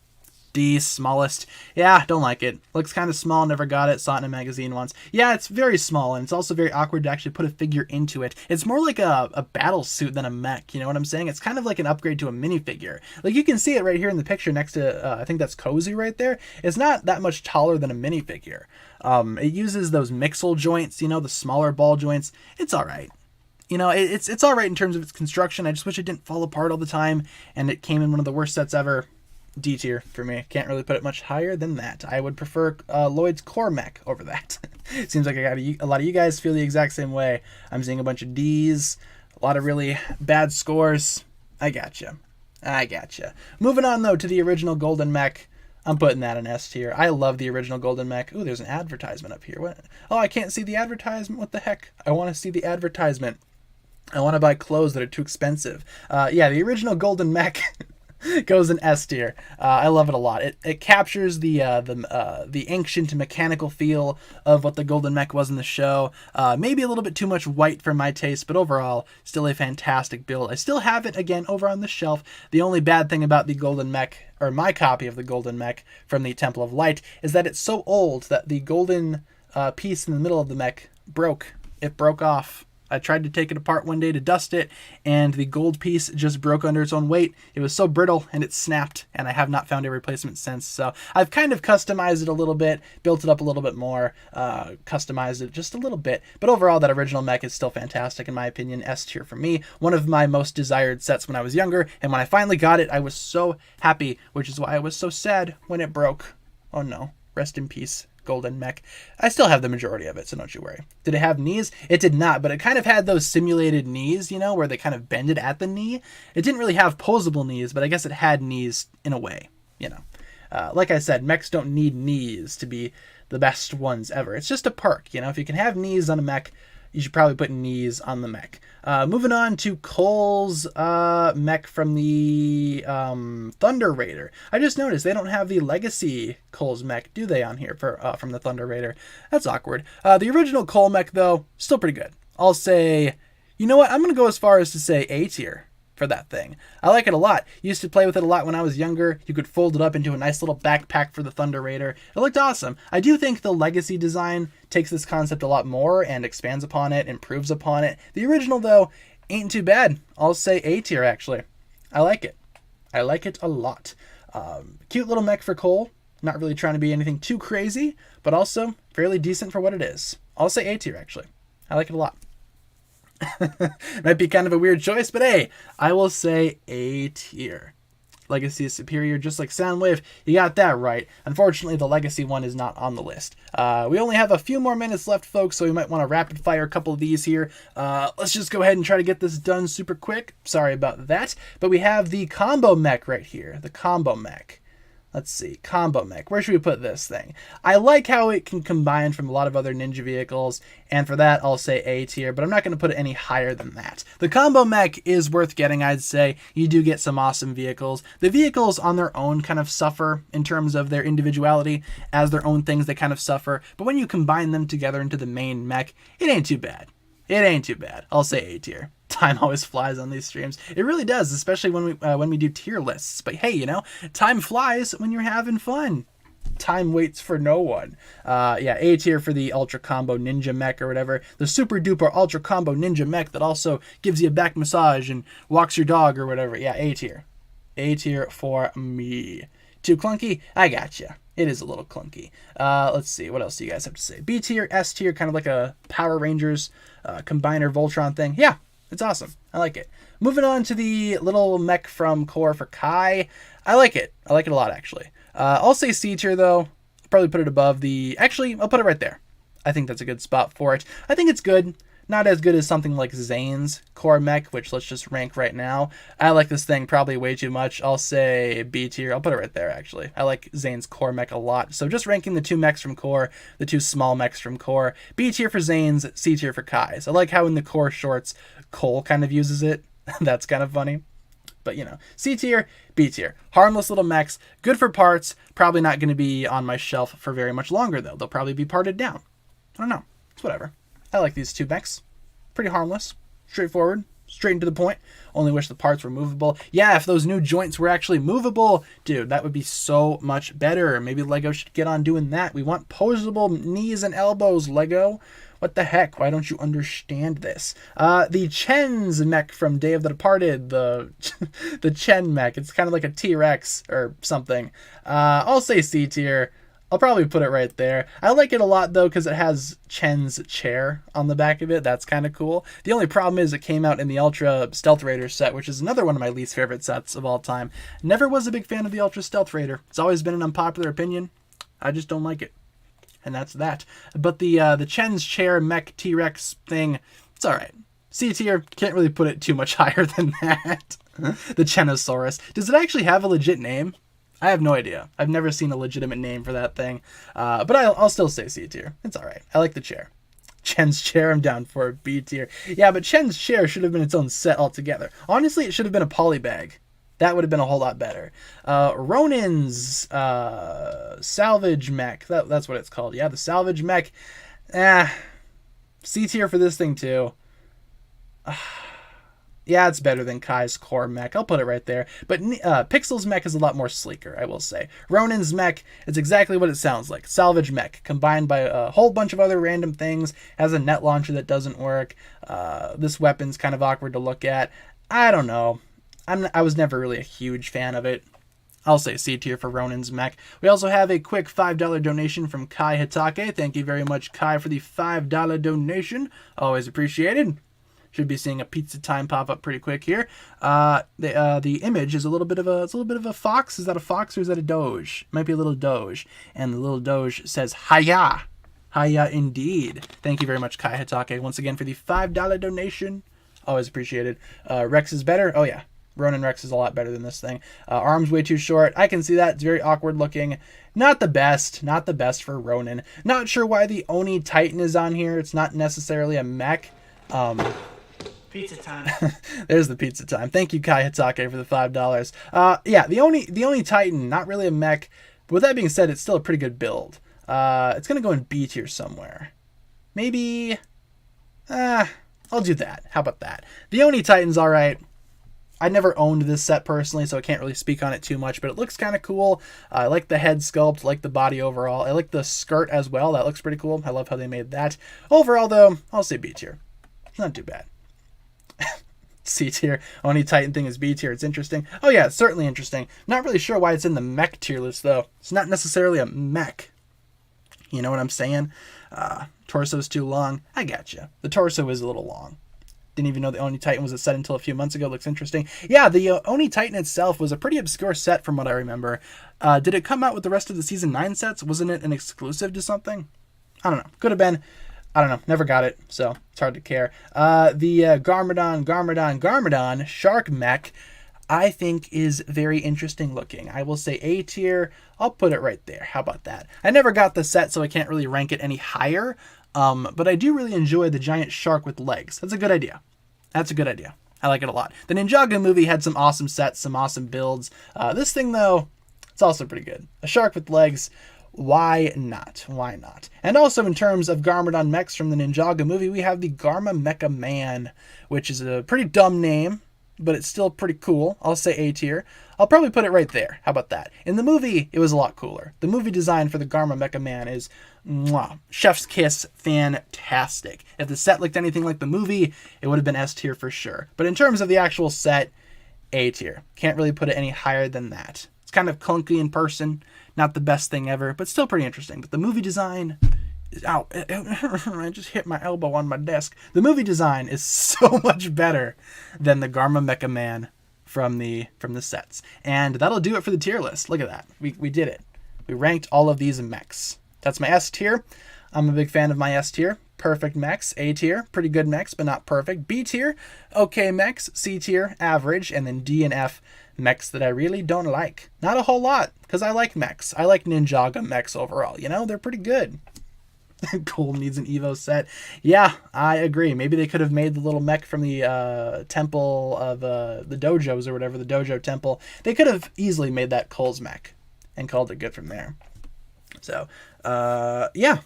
D, smallest. Yeah, don't like it. Looks kind of small, never got it, saw it in a magazine once. Yeah, it's very small, and it's also very awkward to actually put a figure into it. It's more like a battle suit than a mech, you know what I'm saying? It's kind of like an upgrade to a minifigure. Like, you can see it right here in the picture next to, I think that's Cozy right there. It's not that much taller than a minifigure. It uses those mixel joints, you know, the smaller ball joints. It's alright. You know, it's alright in terms of its construction. I just wish it didn't fall apart all the time, and it came in one of the worst sets ever. D tier for me. Can't really put it much higher than that. I would prefer Lloyd's core mech over that. Seems like I got a lot of you guys feel the exact same way. I'm seeing a bunch of D's, a lot of really bad scores. I gotcha. Moving on though to the original Golden Mech. I'm putting that in S tier. I love the original Golden Mech. Ooh, there's an advertisement up here. What? Oh, I can't see the advertisement. What the heck? I want to see the advertisement. I want to buy clothes that are too expensive. Yeah, the original Golden Mech goes in S tier. I love it a lot. It captures the ancient mechanical feel of what the Golden Mech was in the show. Maybe a little bit too much white for my taste, but overall, still a fantastic build. I still have it, again, over on the shelf. The only bad thing about the Golden Mech, or my copy of the Golden Mech from the Temple of Light, is that it's so old that the golden piece in the middle of the mech broke. It broke off. I tried to take it apart one day to dust it, and the gold piece just broke under its own weight. It was so brittle, and it snapped, and I have not found a replacement since. So I've kind of customized it a little bit, built it up a little bit more, customized it just a little bit. But overall, that original mech is still fantastic, in my opinion. S tier for me. One of my most desired sets when I was younger, and when I finally got it, I was so happy, which is why I was so sad when it broke. Oh no. Rest in peace, Golden Mech. I still have the majority of it, so don't you worry. Did it have knees? It did not, but it kind of had those simulated knees, you know, where they kind of bended at the knee. It didn't really have posable knees, but I guess it had knees in a way, you know. Like I said, mechs don't need knees to be the best ones ever. It's just a perk, you know. If you can have knees on a mech, you should probably put knees on the mech. Moving on to Cole's mech from the Thunder Raider. I just noticed they don't have the Legacy Cole's mech, do they, on here from the Thunder Raider? That's awkward. The original Cole mech, though, still pretty good. I'll say, you know what? I'm going to go as far as to say A tier for that thing. I like it a lot. Used to play with it a lot when I was younger. You could fold it up into a nice little backpack for the Thunder Raider. It looked awesome. I do think the Legacy design takes this concept a lot more and expands upon it, improves upon it. The original, though, ain't too bad. I'll say A tier, actually. I like it. I like it a lot. Cute little mech for Cole. Not really trying to be anything too crazy, but also fairly decent for what it is. I'll say A tier, actually. I like it a lot. Might be kind of a weird choice, but hey, I will say A tier. Legacy is superior, just like Soundwave. You got that right. Unfortunately, the Legacy one is not on the list. We only have a few more minutes left, folks, so we might want to rapid fire a couple of these here. Let's just go ahead and try to get this done super quick. Sorry about that. But we have the combo mech right here. The combo mech. Let's see, combo mech. Where should we put this thing? I like how it can combine from a lot of other Ninja vehicles, and for that, I'll say A tier, but I'm not going to put it any higher than that. The combo mech is worth getting, I'd say. You do get some awesome vehicles. The vehicles on their own kind of suffer in terms of their individuality. As their own things, they kind of suffer, but when you combine them together into the main mech, it ain't too bad. It ain't too bad. I'll say A tier. Time always flies on these streams. It really does, especially when we do tier lists. But hey, you know, time flies when you're having fun. Time waits for no one. Yeah, A tier for the Ultra Combo Ninja Mech or whatever. The super duper Ultra Combo Ninja Mech that also gives you a back massage and walks your dog or whatever. Yeah, A tier. A tier for me. Too clunky? I gotcha. It is a little clunky. Let's see. What else do you guys have to say? B tier, S tier, kind of like a Power Rangers Combiner Voltron thing. Yeah, it's awesome. I like it. Moving on to the little mech from Core for Kai. I like it. I like it a lot, actually. I'll say C tier, though. Probably put it above the... Actually, I'll put it right there. I think that's a good spot for it. I think it's good. Not as good as something like Zane's Core Mech, which let's just rank right now. I like this thing probably way too much. I'll say B tier. I'll put it right there, actually. I like Zane's Core Mech a lot. So just ranking the two mechs from Core, the two small mechs from Core. B tier for Zane's, C tier for Kai's. I like how in the Core shorts, Cole kind of uses it. That's kind of funny. But, you know, C tier, B tier. Harmless little mechs, good for parts. Probably not going to be on my shelf for very much longer, though. They'll probably be parted down. I don't know. It's whatever. I like these two mechs. Pretty harmless, straightforward, Straight and to the point. Only wish the parts were movable. Yeah, if those new joints were actually movable, dude, that would be so much better. Maybe Lego should get on doing that. We want posable knees and elbows, Lego. What the heck? Why don't you understand this? The Chen's mech from Day of the Departed, the the Chen mech. It's kind of like a T-Rex or something. I'll say C tier. I'll probably put it right there. I like it a lot, though, because it has Chen's chair on the back of it. That's kind of cool. The only problem is it came out in the Ultra Stealth Raider set, which is another one of my least favorite sets of all time. Never was a big fan of the Ultra Stealth Raider. It's always been an unpopular opinion. I just don't like it. And that's that. But the Chen's chair mech T-Rex thing, it's all right. C tier, can't really put it too much higher than that. The Chenosaurus. Does it actually have a legit name? I have no idea. I've never seen a legitimate name for that thing. But I'll still say C tier. It's all right. I like the chair. Chen's chair, I'm down for B tier. Yeah, but Chen's chair should have been its own set altogether. Honestly, it should have been a polybag. That would have been a whole lot better. Ronin's salvage mech. That's what it's called. Yeah, the salvage mech. C tier for this thing too. Yeah, it's better than Kai's core mech. I'll put it right there. But Pixel's mech is a lot more sleeker, I will say. Ronin's mech, it's exactly what it sounds like. Salvage mech, combined by a whole bunch of other random things. Has a net launcher that doesn't work. This weapon's kind of awkward to look at. I don't know. I was never really a huge fan of it. I'll say C tier for Ronin's mech. We also have a quick $5 donation from Kai Hitake. Thank you very much, Kai, for the $5 donation. Always appreciated. Should be seeing a pizza time pop up pretty quick here. The image is a little bit of a fox. Is that a fox or is that a doge? Might be a little doge. And the little doge says hiya. Hiya indeed. Thank you very much, Kai Hitake, once again for the $5 donation. Always appreciated. Rex is better. Oh yeah. Ronin Rex is a lot better than this thing. Arms way too short. I can see that. It's very awkward looking. Not the best. Not the best for Ronin. Not sure why the Oni Titan is on here. It's not necessarily a mech. Pizza time. There's the pizza time. Thank you, Kai Hitake, for the $5. Yeah, the Oni Titan, not really a mech. But with that being said, it's still a pretty good build. It's going to go in B tier somewhere. Maybe... I'll do that. How about that? The Oni Titan's alright. I never owned this set personally, so I can't really speak on it too much, but it looks kind of cool. I like the head sculpt, like the body overall. I like the skirt as well. That looks pretty cool. I love how they made that. Overall, though, I'll say B tier. It's not too bad. C tier. Oni Titan thing is B tier. It's interesting. Oh yeah, it's certainly interesting. Not really sure why it's in the mech tier list though. It's not necessarily a mech. You know what I'm saying? Torso's too long. I gotcha. The torso is a little long. Didn't even know the Oni Titan was a set until a few months ago. Looks interesting. Yeah, the Oni Titan itself was a pretty obscure set from what I remember. Did it come out with the rest of the Season 9 sets? Wasn't it an exclusive to something? I don't know. Could have been. I don't know. Never got it, so it's hard to care. The Garmadon Shark Mech, I think is very interesting looking. I will say A tier. I'll put it right there. How about that? I never got the set, so I can't really rank it any higher. But I do really enjoy the giant shark with legs. That's a good idea. That's a good idea. I like it a lot. The Ninjago movie had some awesome sets, some awesome builds. This thing, though, it's also pretty good. A shark with legs. Why not? Why not? And also in terms of Garmadon mechs from the Ninjago movie, we have the Garma Mecha Man, which is a pretty dumb name, but it's still pretty cool. I'll say A tier. I'll probably put it right there. How about that? In the movie, it was a lot cooler. The movie design for the Garma Mecha Man is chef's kiss, fantastic. If the set looked anything like the movie, it would have been S tier for sure. But in terms of the actual set, A tier. Can't really put it any higher than that. It's kind of clunky in person. Not the best thing ever, but still pretty interesting. But the movie design is... Ow. I just hit my elbow on my desk. The movie design is so much better than the Garma Mecha Man from the sets. And that'll do it for the tier list. Look at that. We did it. We ranked all of these mechs. That's my S tier. I'm a big fan of my S tier. Perfect mechs. A tier. Pretty good mechs, but not perfect. B tier. Okay mechs. C tier. Average. And then D and F mechs that I really don't like. Not a whole lot, because I like mechs. I like Ninjago mechs overall. You know, they're pretty good. Cole needs an Evo set. Yeah, I agree. Maybe they could have made the little mech from the temple of the dojos or whatever, the dojo temple. They could have easily made that Cole's mech and called it good from there. So, yeah.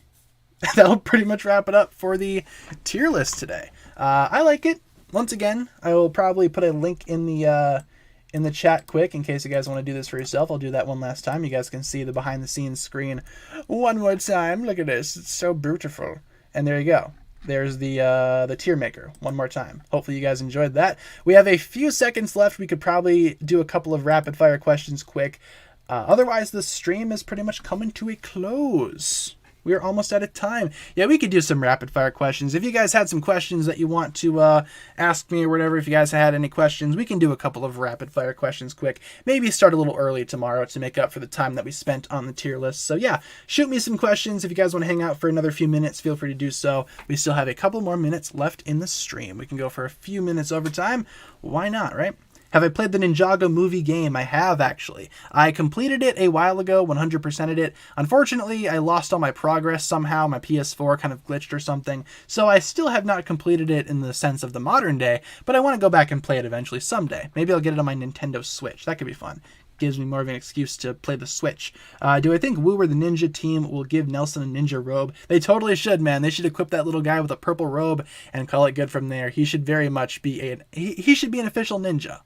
That'll pretty much wrap it up for the tier list today. I like it. once again, I will probably put a link in the chat quick in case you guys want to do this for yourself. I'll do that one last time. You guys can see the behind the scenes screen one more time. Look at this. It's so beautiful. And there you go. There's the tier maker one more time. Hopefully you guys enjoyed that. We have a few seconds left. We could probably do a couple of rapid fire questions quick. Otherwise, the stream is pretty much coming to a close. We are almost out of time. Yeah, we could do some rapid fire questions. If you guys had some questions that you want to ask me or whatever, if you guys had any questions, we can do a couple of rapid fire questions quick. Maybe start a little early tomorrow to make up for the time that we spent on the tier list. So yeah, shoot me some questions. If you guys want to hang out for another few minutes, feel free to do so. We still have a couple more minutes left in the stream. We can go for a few minutes overtime. Why not, right? Have I played the Ninjago movie game? I have, actually. I completed it a while ago, 100%ed it. Unfortunately, I lost all my progress somehow. My PS4 kind of glitched or something. So I still have not completed it in the sense of the modern day, but I want to go back and play it eventually someday. Maybe I'll get it on my Nintendo Switch. That could be fun. Gives me more of an excuse to play the Switch. Do I think Wu or the ninja team will give Nelson a ninja robe? They totally should, man. They should equip that little guy with a purple robe and call it good from there. He should very much be he should be an official ninja.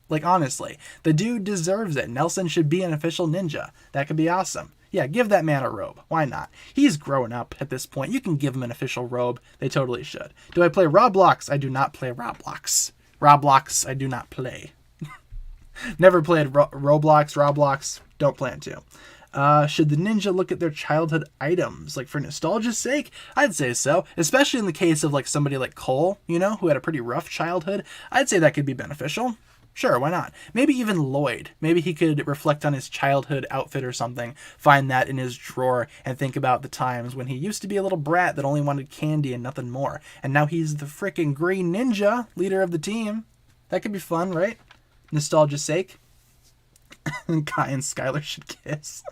Like, honestly, the dude deserves it. Nelson should be an official ninja. That could be awesome. Yeah, give that man a robe. Why not? He's grown up at this point. You can give him an official robe. They totally should. Do I play Roblox? I do not play Roblox. Roblox, I do not play. Never played Roblox. Don't plan to. Should the ninja look at their childhood items, like for nostalgia's sake? I'd say so, especially in the case of like somebody like Cole, you know, who had a pretty rough childhood. I'd say that could be beneficial. Sure, why not? Maybe even Lloyd. Maybe he could reflect on his childhood outfit or something, find that in his drawer, and think about the times when he used to be a little brat that only wanted candy and nothing more. And now he's the freaking Green Ninja, leader of the team. That could be fun, right? Nostalgia's sake. Kai and Skylar should kiss.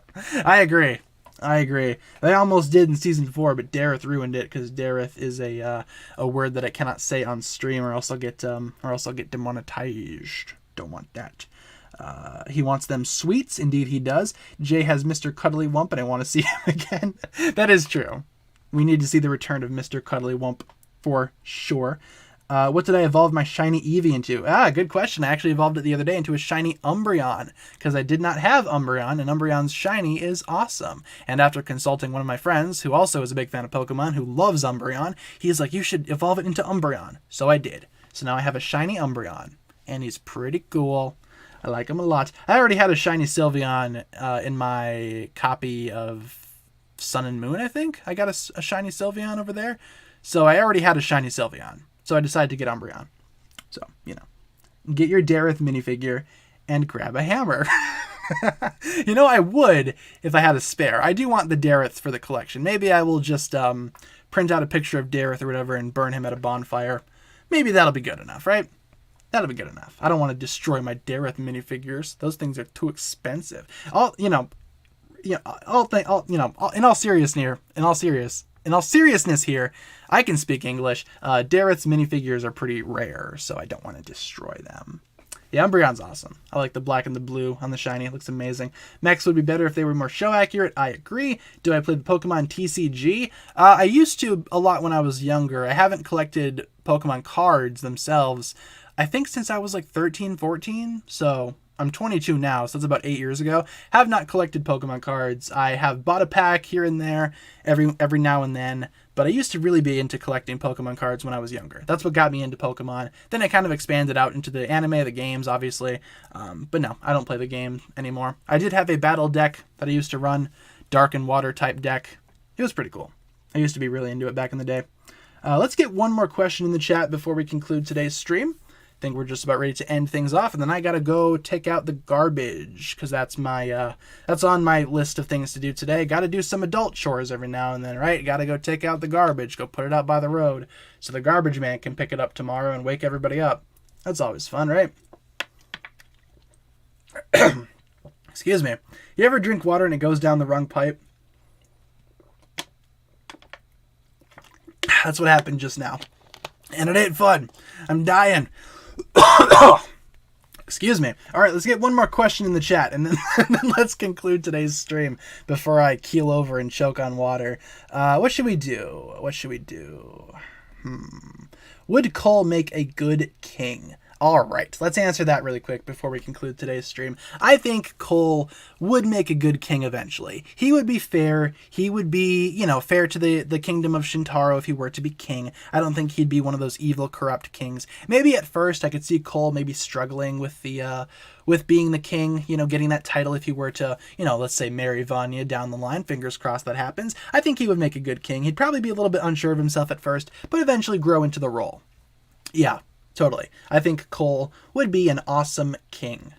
I agree. They almost did in season 4, but Dareth ruined it because Dareth is a word that I cannot say on stream, or else I'll get demonetized. Don't want that. He wants them sweets. Indeed, he does. Jay has Mr. Cuddly Wump, and I want to see him again. That is true. We need to see the return of Mr. Cuddly Wump for sure. What did I evolve my shiny Eevee into? Good question. I actually evolved it the other day into a shiny Umbreon because I did not have Umbreon, and Umbreon's shiny is awesome. And after consulting one of my friends, who also is a big fan of Pokemon, who loves Umbreon, he's like, you should evolve it into Umbreon. So I did. So now I have a shiny Umbreon, and he's pretty cool. I like him a lot. I already had a shiny Sylveon in my copy of Sun and Moon, I think. I got a shiny Sylveon over there. So I already had a shiny Sylveon. So I decided to get Umbreon. So, you know, get your Dareth minifigure and grab a hammer. You know, I would if I had a spare. I do want the Dareth for the collection. Maybe I will just print out a picture of Dareth or whatever and burn him at a bonfire. Maybe that'll be good enough, right? That'll be good enough. I don't want to destroy my Dareth minifigures. Those things are too expensive. In all seriousness here, I can speak English. Dareth's minifigures are pretty rare, so I don't want to destroy them. Yeah, Umbreon's awesome. I like the black and the blue on the shiny. It looks amazing. Mechs would be better if they were more show accurate. I agree. Do I play the Pokemon TCG? I used to a lot when I was younger. I haven't collected Pokemon cards themselves, I think since I was like 13, 14. So I'm 22 now, so that's about 8 years ago. Have not collected Pokemon cards. I have bought a pack here and there every now and then, but I used to really be into collecting Pokemon cards when I was younger. That's what got me into Pokemon. Then I kind of expanded out into the anime, the games, obviously. But no, I don't play the game anymore. I did have a battle deck that I used to run, Dark and Water type deck. It was pretty cool. I used to be really into it back in the day. Let's get one more question in the chat before we conclude today's stream. I think we're just about ready to end things off, and then I gotta go take out the garbage because that's on my list of things to do today. Gotta do some adult chores every now and then, right? Gotta go take out the garbage, go put it out by the road so the garbage man can pick it up tomorrow and wake everybody up. That's always fun, right? Excuse me. You ever drink water and it goes down the wrong pipe? That's what happened just now. And it ain't fun. I'm dying. Excuse me. All right, let's get one more question in the chat, and then let's conclude today's stream before I keel over and choke on water. What should we do? Would Cole make a good king? All right, let's answer that really quick before we conclude today's stream. I think Cole would make a good king eventually. He would be fair. He would be, fair to the kingdom of Shintaro if he were to be king. I don't think he'd be one of those evil, corrupt kings. Maybe at first I could see Cole maybe struggling with with being the king, getting that title if he were to, let's say marry Vanya down the line. Fingers crossed that happens. I think he would make a good king. He'd probably be a little bit unsure of himself at first, but eventually grow into the role. Yeah. Totally. I think Cole would be an awesome king.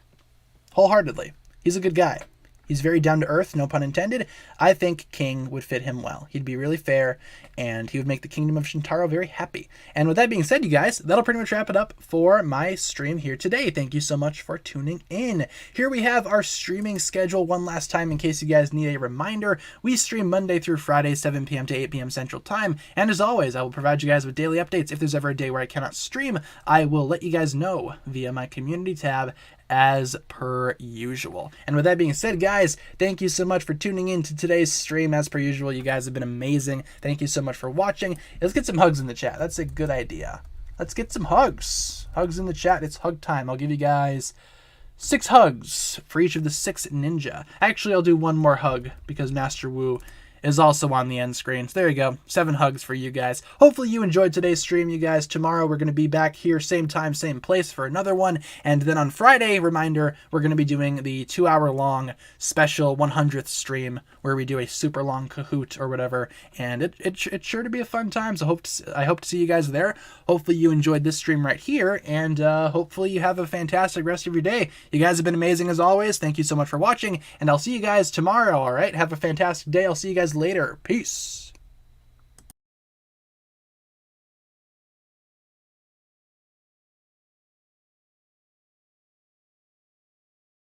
Wholeheartedly. He's a good guy. He's very down to earth, no pun intended. I think king would fit him well. He'd be really fair, and he would make the kingdom of Shintaro very happy. And with that being said, you guys, that'll pretty much wrap it up for my stream here today. Thank you so much for tuning in. Here we have our streaming schedule one last time in case you guys need a reminder. We stream Monday through Friday, 7 p.m. to 8 p.m. Central Time. And as always, I will provide you guys with daily updates. If there's ever a day where I cannot stream, I will let you guys know via my community tab as per usual. And with that being said, guys, thank you so much for tuning in to today's stream. As per usual, you guys have been amazing. Thank you so much for watching. Let's get some hugs in the chat. That's a good idea. Let's get some hugs. Hugs in the chat. It's hug time. I'll give you guys 6 hugs for each of the 6 ninja. Actually, I'll do one more hug because Master Wu is also on the end screen. So there you go. 7 hugs for you guys. Hopefully you enjoyed today's stream, you guys. Tomorrow we're going to be back here, same time, same place for another one. And then on Friday, reminder, we're going to be doing the 2-hour-long special 100th stream where we do a super long Kahoot or whatever. And it's sure to be a fun time. So I hope to see you guys there. Hopefully you enjoyed this stream right here. And hopefully you have a fantastic rest of your day. You guys have been amazing as always. Thank you so much for watching. And I'll see you guys tomorrow, all right? Have a fantastic day. I'll see you guys later. Peace.